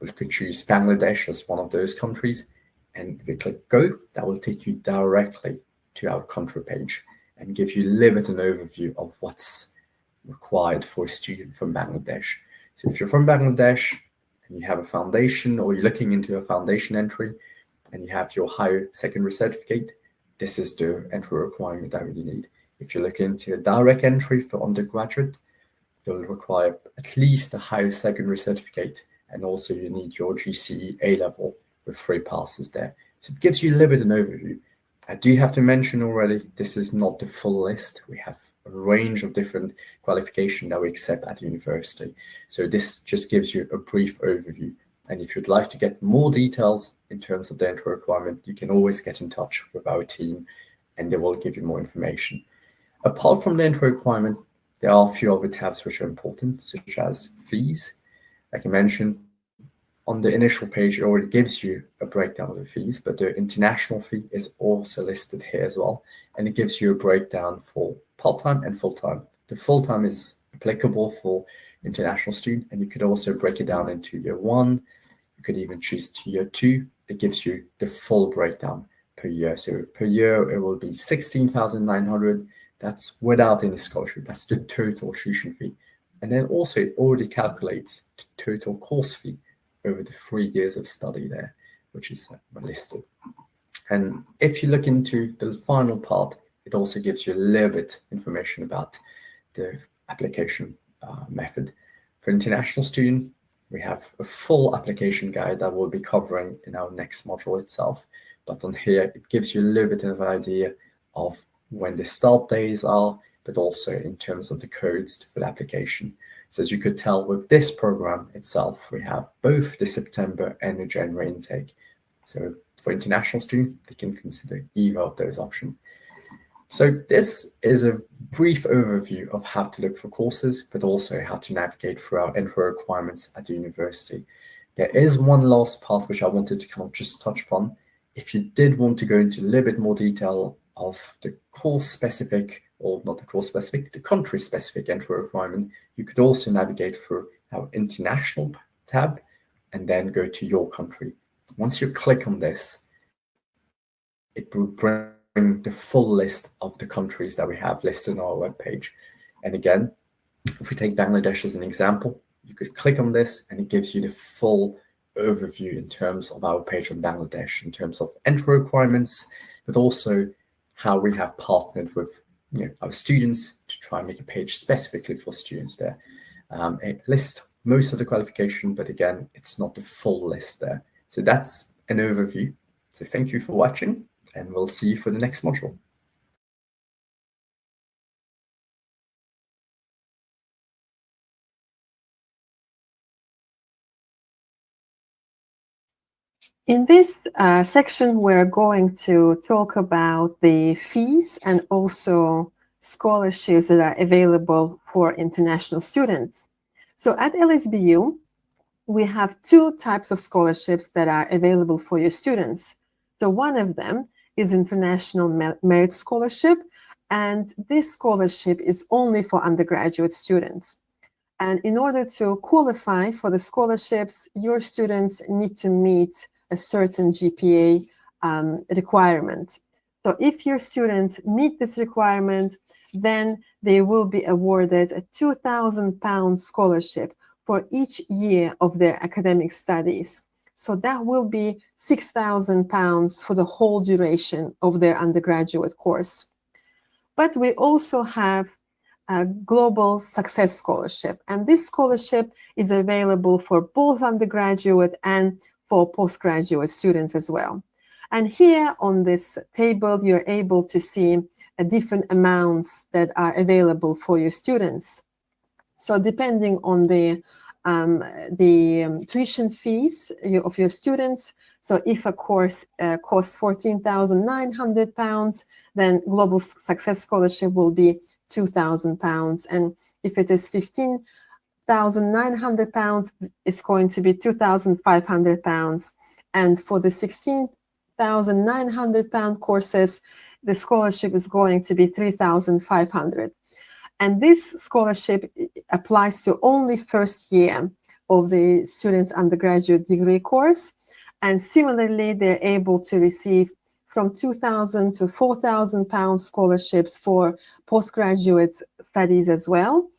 we could choose Bangladesh as one of those countries, and if you click go, that will take you directly to our country page and give you a little bit an overview of what's required for a student from Bangladesh. So if you're from Bangladesh and you have a foundation, or you're looking into a foundation entry and you have your higher secondary certificate, this is the entry requirement that you need. If you're looking into a direct entry for undergraduate, you'll require at least a higher secondary certificate, and also you need your GCE A-level with 3 passes there. So it gives you a little bit an overview. I do have to mention already, this is not the full list. We have a range of different qualifications that we accept at university. So this just gives you a brief overview. And if you'd like to get more details in terms of the entry requirement, you can always get in touch with our team and they will give you more information. Apart from the entry requirement, There are a few other tabs which are important, such as fees. Like I mentioned, on the initial page, it already gives you a breakdown of the fees, but the international fee is also listed here as well. And it gives you a breakdown for part-time and full-time. The full-time is applicable for international student, and you could also break it down into year 1. You could even choose to year 2. It gives you the full breakdown per year. So per year, it will be 16,900. That's without any scholarship. That's the total tuition fee. And then also it already calculates the total course fee over the 3 years of study there, which is listed. And if you look into the final part, it also gives you a little bit information about the application method. For international student, we have a full application guide that we'll be covering in our next module itself. But on here, it gives you a little bit of an idea of when the start days are, but also in terms of the codes for the application. So as you could tell with this program itself, we have both the September and the January intake. So for international students, they can consider either of those options. So this is a brief overview of how to look for courses, but also how to navigate through our entry requirements at the university. There is one last part which I wanted to kind of just touch upon. If you did want to go into a little bit more detail of the course-specific, or not the course-specific, the country-specific entry requirement, you could also navigate through our international tab and then go to your country. Once you click on this, it will bring the full list of the countries that we have listed on our webpage. And again, if we take Bangladesh as an example, you could click on this and it gives you the full overview in terms of our page on Bangladesh, in terms of entry requirements, but also how we have partnered with our students to try and make a page specifically for students there. It lists most of the qualification, but again, it's not the full list there. So that's an overview. So thank you for watching, and we'll see you for the next module. In this section, we're going to talk about the fees and also scholarships that are available for international students. So at LSBU, we have 2 types of scholarships that are available for your students. So one of them is International Merit Scholarship, and this scholarship is only for undergraduate students. And in order to qualify for the scholarships, your students need to meet a certain GPA requirement. So if your students meet this requirement, then they will be awarded a £2,000 scholarship for each year of their academic studies. So that will be £6,000 for the whole duration of their undergraduate course. But we also have a Global Success Scholarship, and this scholarship is available for both undergraduate and for postgraduate students as well. And here on this table, you're able to see different amounts that are available for your students. So depending on the tuition fees of your students, so if a course costs £14,900, then Global Success Scholarship will be £2,000. And if it is £15,900, it's going to be £2,500. And for the £16,900 courses, the scholarship is going to be £3,500. And this scholarship applies to only first year of the student's undergraduate degree course. And similarly, they're able to receive from £2,000 to £4,000 scholarships for postgraduate studies as well.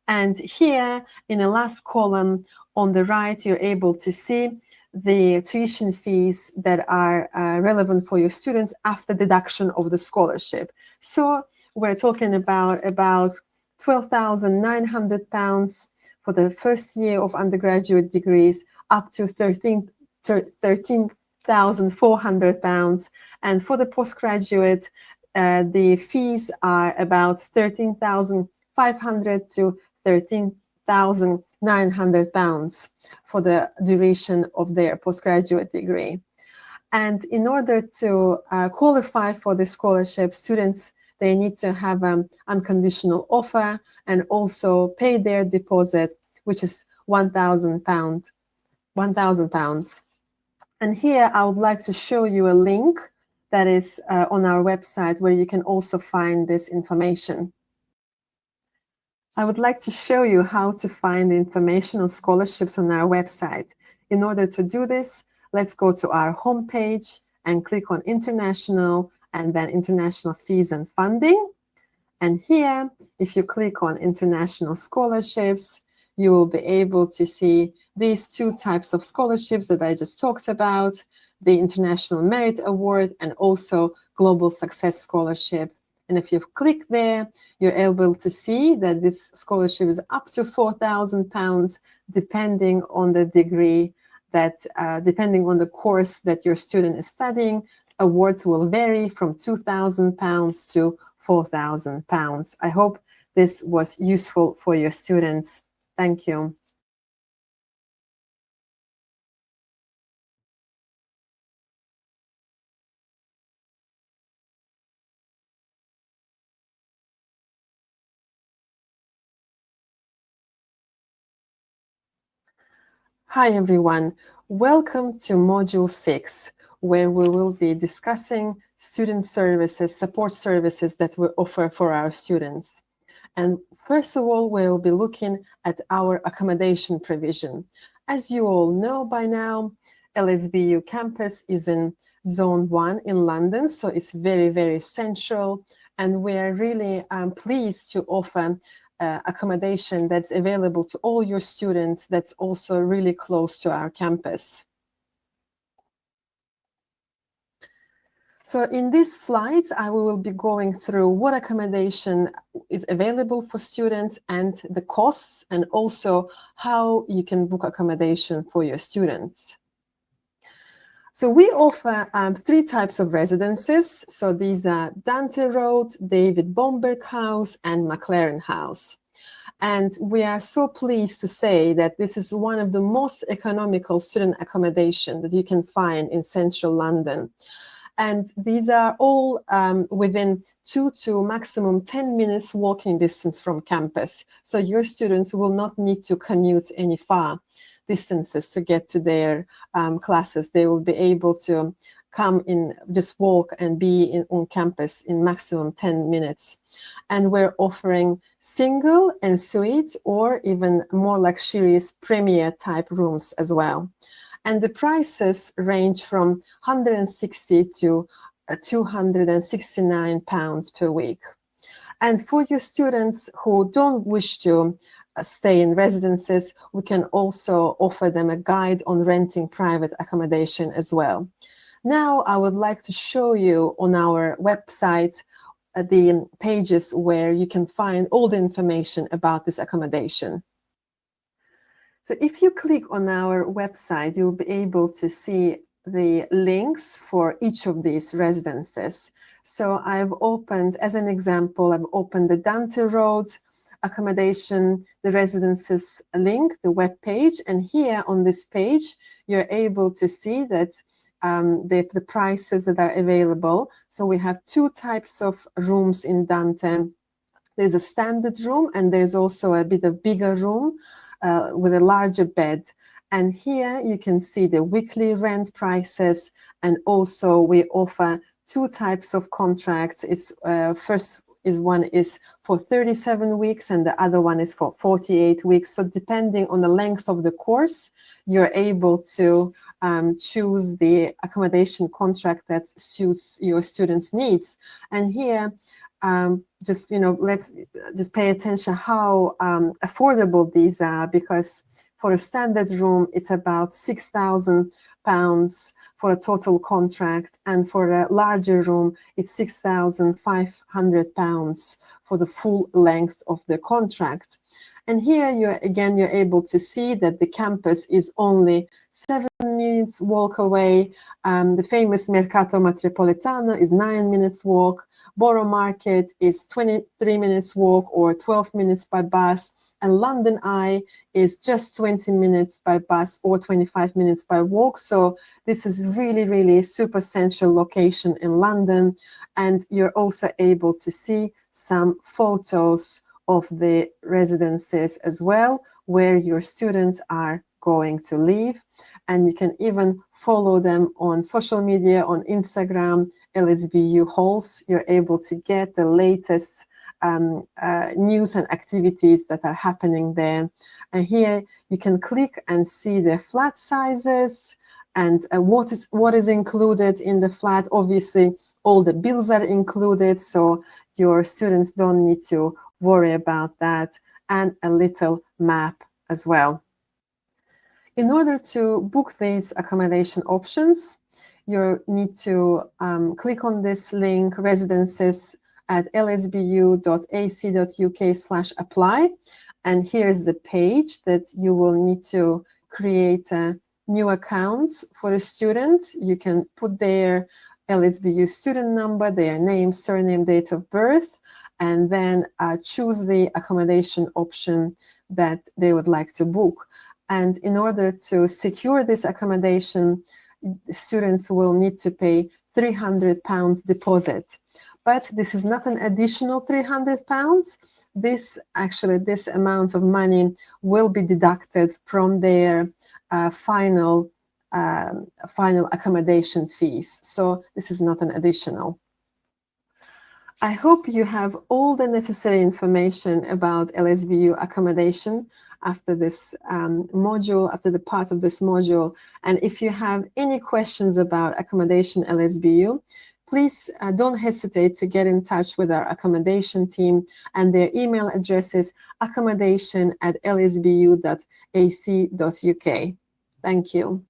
And here in the last column on the right, you're able to see the tuition fees that are relevant for your students after deduction of the scholarship. So we're talking about £12,900 for the first year of undergraduate degrees, up to £13,400. And for the postgraduate, the fees are about £13,500 to £13,900 for the duration of their postgraduate degree. And in order to qualify for the scholarship, students they need to have an unconditional offer and also pay their deposit, which is £1,000. And here I would like to show you a link that is on our website where you can also find this information. I would like to show you how to find information on scholarships on our website. In order to do this, let's go to our homepage and click on International and then International Fees and Funding. And here, if you click on International Scholarships, you will be able to see these two types of scholarships that I just talked about, the International Merit Award and also Global Success Scholarship. And if you click there, you're able to see that this scholarship is up to £4,000, depending on the degree that, depending on the course that your student is studying. Awards will vary from £2,000 to £4,000. I hope this was useful for your students. Thank you. Hi everyone, welcome to Module 6, where we will be discussing student services, support services that we offer for our students. And first of all, we'll be looking at our accommodation provision. As you all know by now, LSBU campus is in Zone 1 in London, so it's very, very central, and we are really pleased to offer accommodation that's available to all your students that's also really close to our campus. So in these slides, I will be going through what accommodation is available for students and the costs, and also how you can book accommodation for your students. So we offer 3 types of residences. So these are Dante Road, David Bomberg House, and McLaren House. And we are so pleased to say that this is one of the most economical student accommodation that you can find in central London. And these are all within 2 to maximum 10 minutes walking distance from campus. So your students will not need to commute any far distances to get to their classes. They will be able to come in, just walk and be on campus in maximum 10 minutes. And we're offering single and suite or even more luxurious premier type rooms as well. And the prices range from £160 to £269 per week. And for your students who don't wish to stay in residences, we can also offer them a guide on renting private accommodation as well. Now, I would like to show you on our website the pages where you can find all the information about this accommodation. So if you click on our website, you'll be able to see the links for each of these residences. So I've opened, as an example, I've opened the Dante Road accommodation, the residences link, the web page, and here on this page, you're able to see that the prices that are available. So we have 2 types of rooms in Dante. There's a standard room, and there's also a bit of bigger room with a larger bed. And here you can see the weekly rent prices, and also we offer 2 types of contracts. It's one is for 37 weeks and the other one is for 48 weeks. So depending on the length of the course, you're able to choose the accommodation contract that suits your students' needs. And here, let's just pay attention how affordable these are, because for a standard room, it's about £6,000 for a total contract, and for a larger room, it's £6,500 for the full length of the contract. And here, you're able to see that the campus is only 7 minutes walk away. The famous Mercato Metropolitano is 9 minutes walk. Borough Market is 23 minutes walk or 12 minutes by bus, and London Eye is just 20 minutes by bus or 25 minutes by walk. So this is really, really super central location in London, and you're also able to see some photos of the residences as well, where your students are going to live. And you can even follow them on social media, on Instagram, LSBU Halls. You're able to get the latest news and activities that are happening there. And here you can click and see the flat sizes and what is included in the flat. Obviously, all the bills are included, so your students don't need to worry about that, and a little map as well. In order to book these accommodation options, you need to click on this link, residences at lsbu.ac.uk/apply. And here's the page that you will need to create a new account for a student. You can put their LSBU student number, their name, surname, date of birth, and then choose the accommodation option that they would like to book. And in order to secure this accommodation, students will need to pay £300 deposit. But this is not an additional £300. This amount of money will be deducted from their final accommodation fees. So this is not an additional. I hope you have all the necessary information about LSBU accommodation after this module, after the part of this module. And if you have any questions about accommodation LSBU, please don't hesitate to get in touch with our accommodation team, and their email address is accommodation@lsbu.ac.uk. Thank you.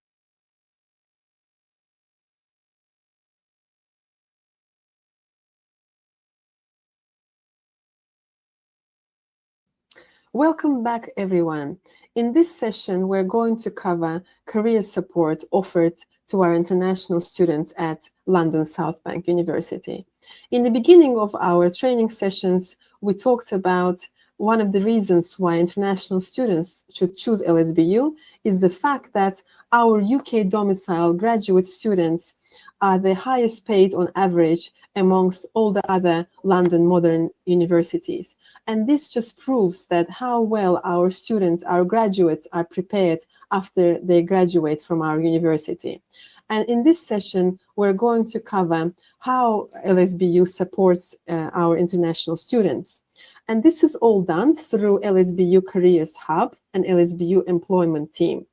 Welcome back, everyone. In this session, we're going to cover career support offered to our international students at London South Bank University. In the beginning of our training sessions, we talked about one of the reasons why international students should choose LSBU is the fact that our UK domicile graduate students are the highest paid on average amongst all the other London modern universities. And this just proves that how well our students, our graduates, are prepared after they graduate from our university. And in this session, we're going to cover how LSBU supports our international students. And this is all done through LSBU Careers Hub and LSBU Employment Team.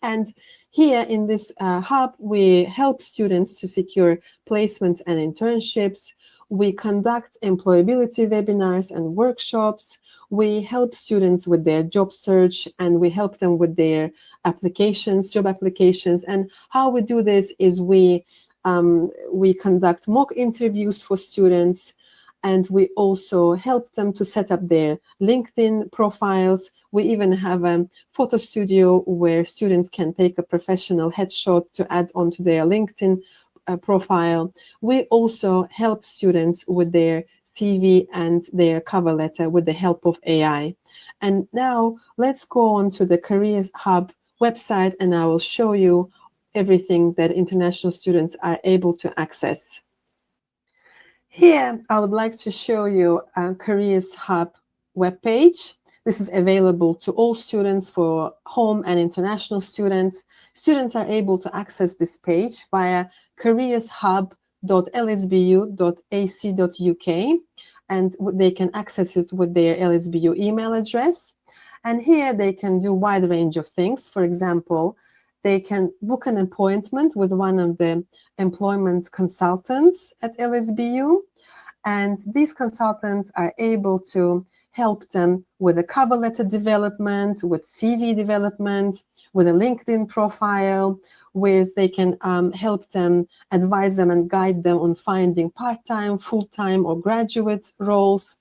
And here in this hub, we help students to secure placement and internships. We conduct employability webinars and workshops. We help students with their job search, and we help them with their applications, job applications. And how we do this is we conduct mock interviews for students, and we also help them to set up their LinkedIn profiles. We even have a photo studio where students can take a professional headshot to add onto their LinkedIn profile. We also help students with their CV and their cover letter with the help of AI. And now let's go on to the Careers Hub website, and I will show you everything that international students are able to access. Here, I would like to show you a Careers Hub webpage. This is available to all students, for home and international students. Students are able to access this page via careershub.lsbu.ac.uk, and they can access it with their LSBU email address. And here they can do a wide range of things. For example, they can book an appointment with one of the employment consultants at LSBU, and these consultants are able to help them with a cover letter development, with CV development, with a LinkedIn profile, they can help them, advise them and guide them on finding part-time, full-time or graduate roles.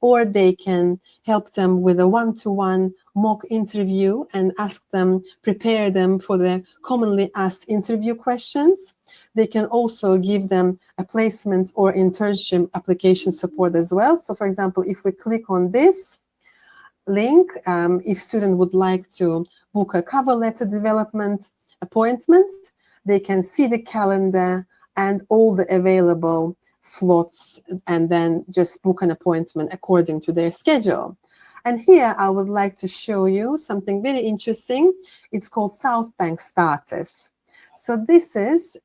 or they can help them with a one-to-one mock interview and ask them, prepare them for the commonly asked interview questions. They can also give them a placement or internship application support as well. So for example, if we click on this link, if student would like to book a cover letter development appointment, they can see the calendar and all the available slots and then just book an appointment according to their schedule. And here I would like to show you something very interesting. It's called Southbank Starters. So this is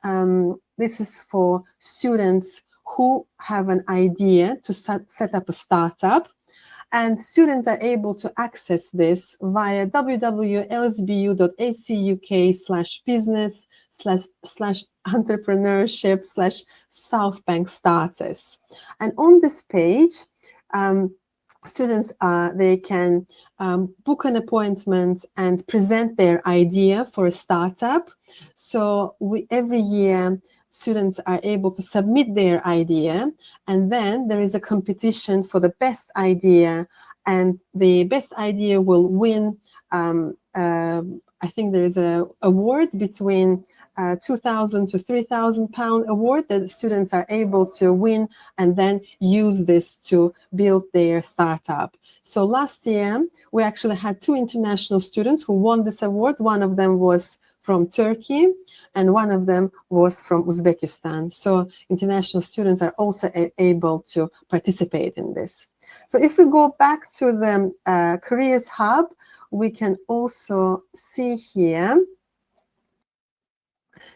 for students who have an idea to set up a startup, and students are able to access this via www.acuuk/business/entrepreneurship/Southbank Starters. And on this page, students they can book an appointment and present their idea for a startup. So every year students are able to submit their idea, and then there is a competition for the best idea, and the best idea will win. I think there is a award between £2,000 to £3,000 award that students are able to win and then use this to build their startup. So last year we actually had 2 international students who won this award. One of them was from Turkey and one of them was from Uzbekistan. So international students are also able to participate in this. So if we go back to the Careers Hub, we can also see here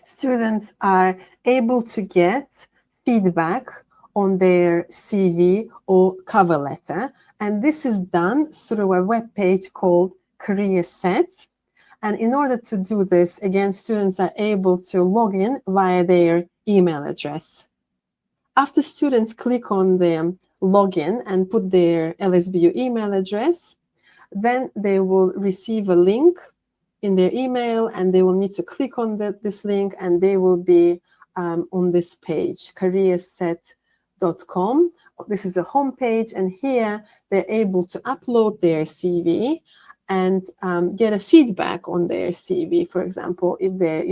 students are able to get feedback on their CV or cover letter, and this is done through a web page called Career Set. And in order to do this, again, students are able to log in via their email address. After students click on the login and put their LSBU email address, then they will receive a link in their email, and they will need to click on this link, and they will be on this page, careerset.com. This is a home page, and here they're able to upload their CV and get a feedback on their CV. For example, if they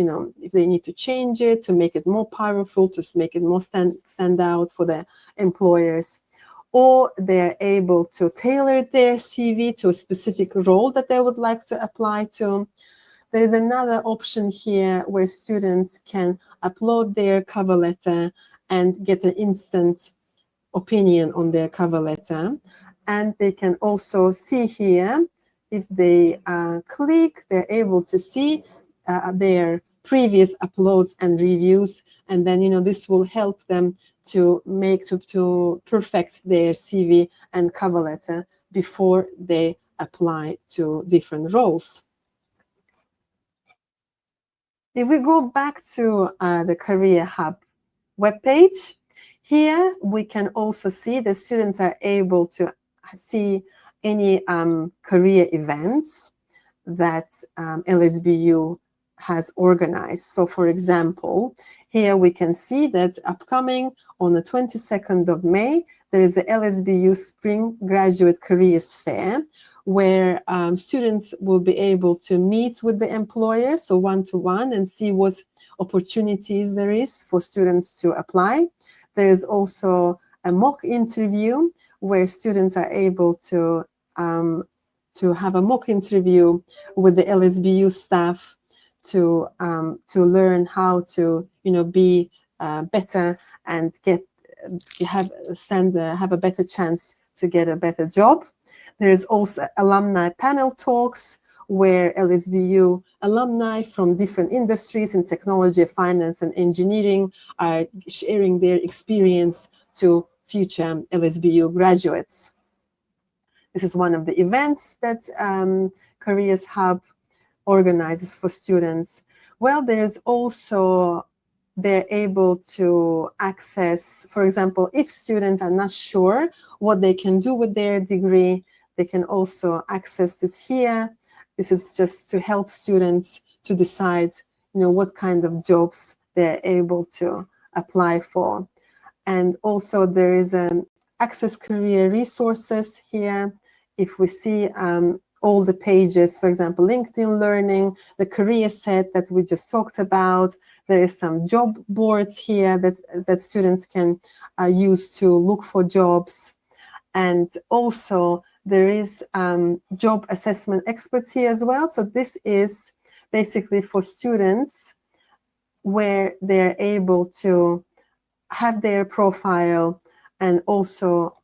need to change it to make it more powerful, to make it more stand out for the employers, or they're able to tailor their CV to a specific role that they would like to apply to. There is another option here where students can upload their cover letter and get an instant opinion on their cover letter. And they can also see here, if they click, they're able to see their previous uploads and reviews. And then, this will help them to perfect their CV and cover letter before they apply to different roles. If we go back to the Career Hub webpage, here we can also see the students are able to see any career events that LSBU has organized. So for example, here we can see that upcoming on the 22nd of May, there is the LSBU Spring Graduate Careers Fair, where students will be able to meet with the employer, so one-to-one, and see what opportunities there is for students to apply. There is also a mock interview where students are able to have a mock interview with the LSBU staff to learn how to be better and have a better chance to get a better job. There is also alumni panel talks where LSBU alumni from different industries in technology, finance, and engineering are sharing their experience to future LSBU graduates. This is one of the events that Careers Hub organizes for students. Well, there's also, they're able to access, for example, if students are not sure what they can do with their degree, they can also access this here. This is just to help students to decide, what kind of jobs they're able to apply for. And also there is an access career resources here. If we see all the pages, for example, LinkedIn Learning, the career set that we just talked about, there is some job boards here that students can use to look for jobs. And also there is job assessment experts here as well. So this is basically for students where they're able to have their profile and also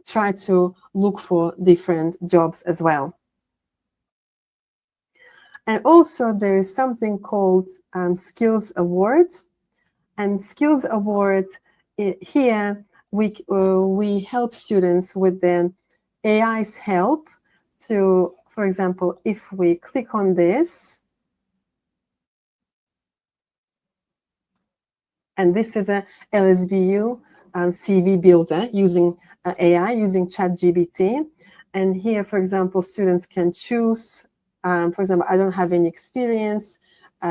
try to look for different jobs as well. And also there is something called Skills Award. And Skills Award, here we help students with the AI's help to, for example, if we click on this, and this is a LSBU CV builder using AI, using ChatGPT. And here, for example, students can choose, for example, I don't have any experience,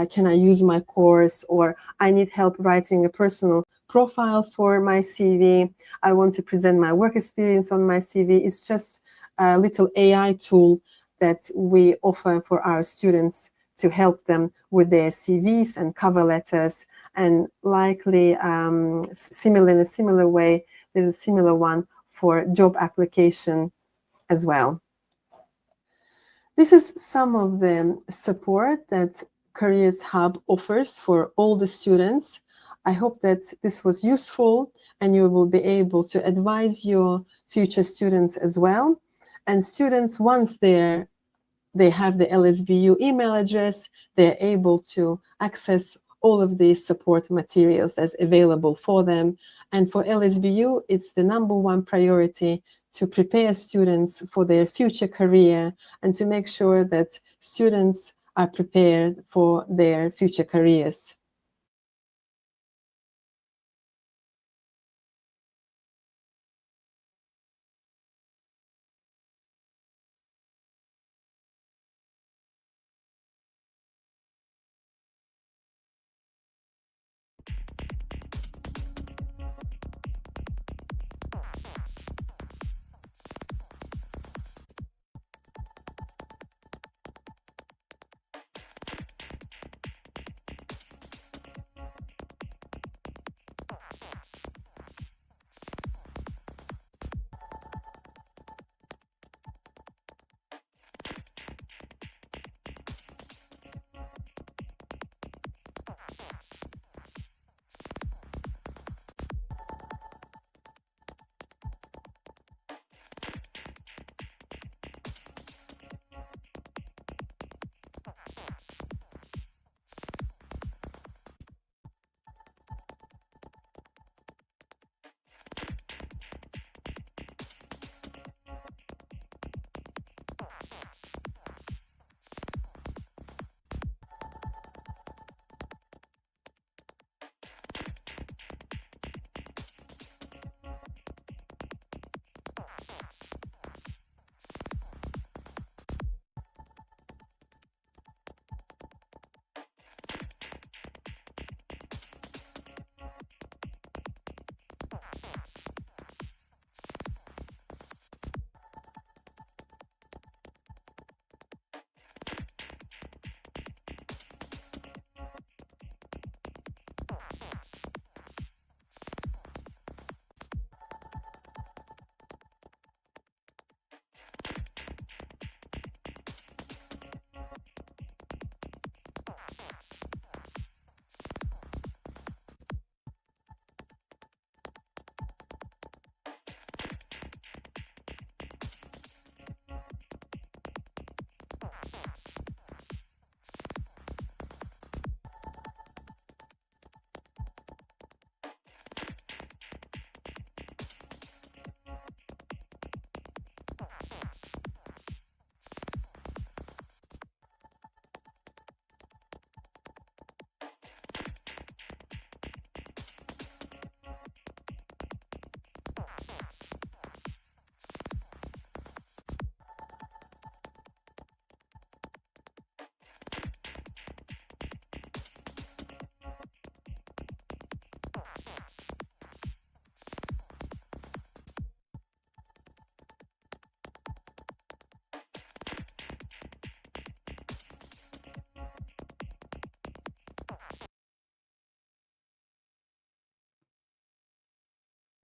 can I use my course? Or I need help writing a personal profile for my CV. I want to present my work experience on my CV. It's just a little AI tool that we offer for our students to help them with their CVs and cover letters. And likely, in a similar way, there's a similar one for job application as well. This is some of the support that Careers Hub offers for all the students. I hope that this was useful and you will be able to advise your future students as well. And students, once they have the LSBU email address, they're able to access all of these support materials that's available for them. And for LSBU, it's the #1 priority to prepare students for their future career and to make sure that students are prepared for their future careers.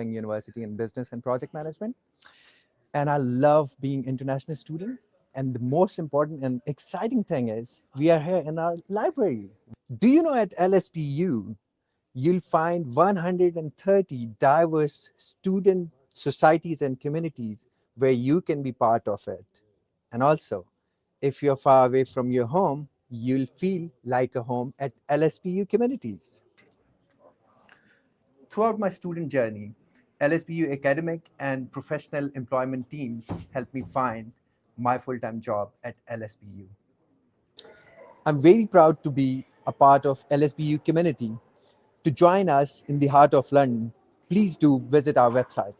University in Business and Project Management. And I love being international student. And the most important and exciting thing is we are here in our library. Do you know at LSPU, you'll find 130 diverse student societies and communities where you can be part of it. And also, if you're far away from your home, you'll feel like a home at LSPU communities. Throughout my student journey, LSPU academic and professional employment teams helped me find my full-time job at LSPU. I'm very proud to be a part of LSPU community. To join us in the heart of London, please do visit our website.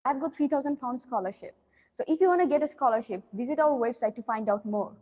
I've got £3,000 scholarship. So if you want to get a scholarship, visit our website to find out more.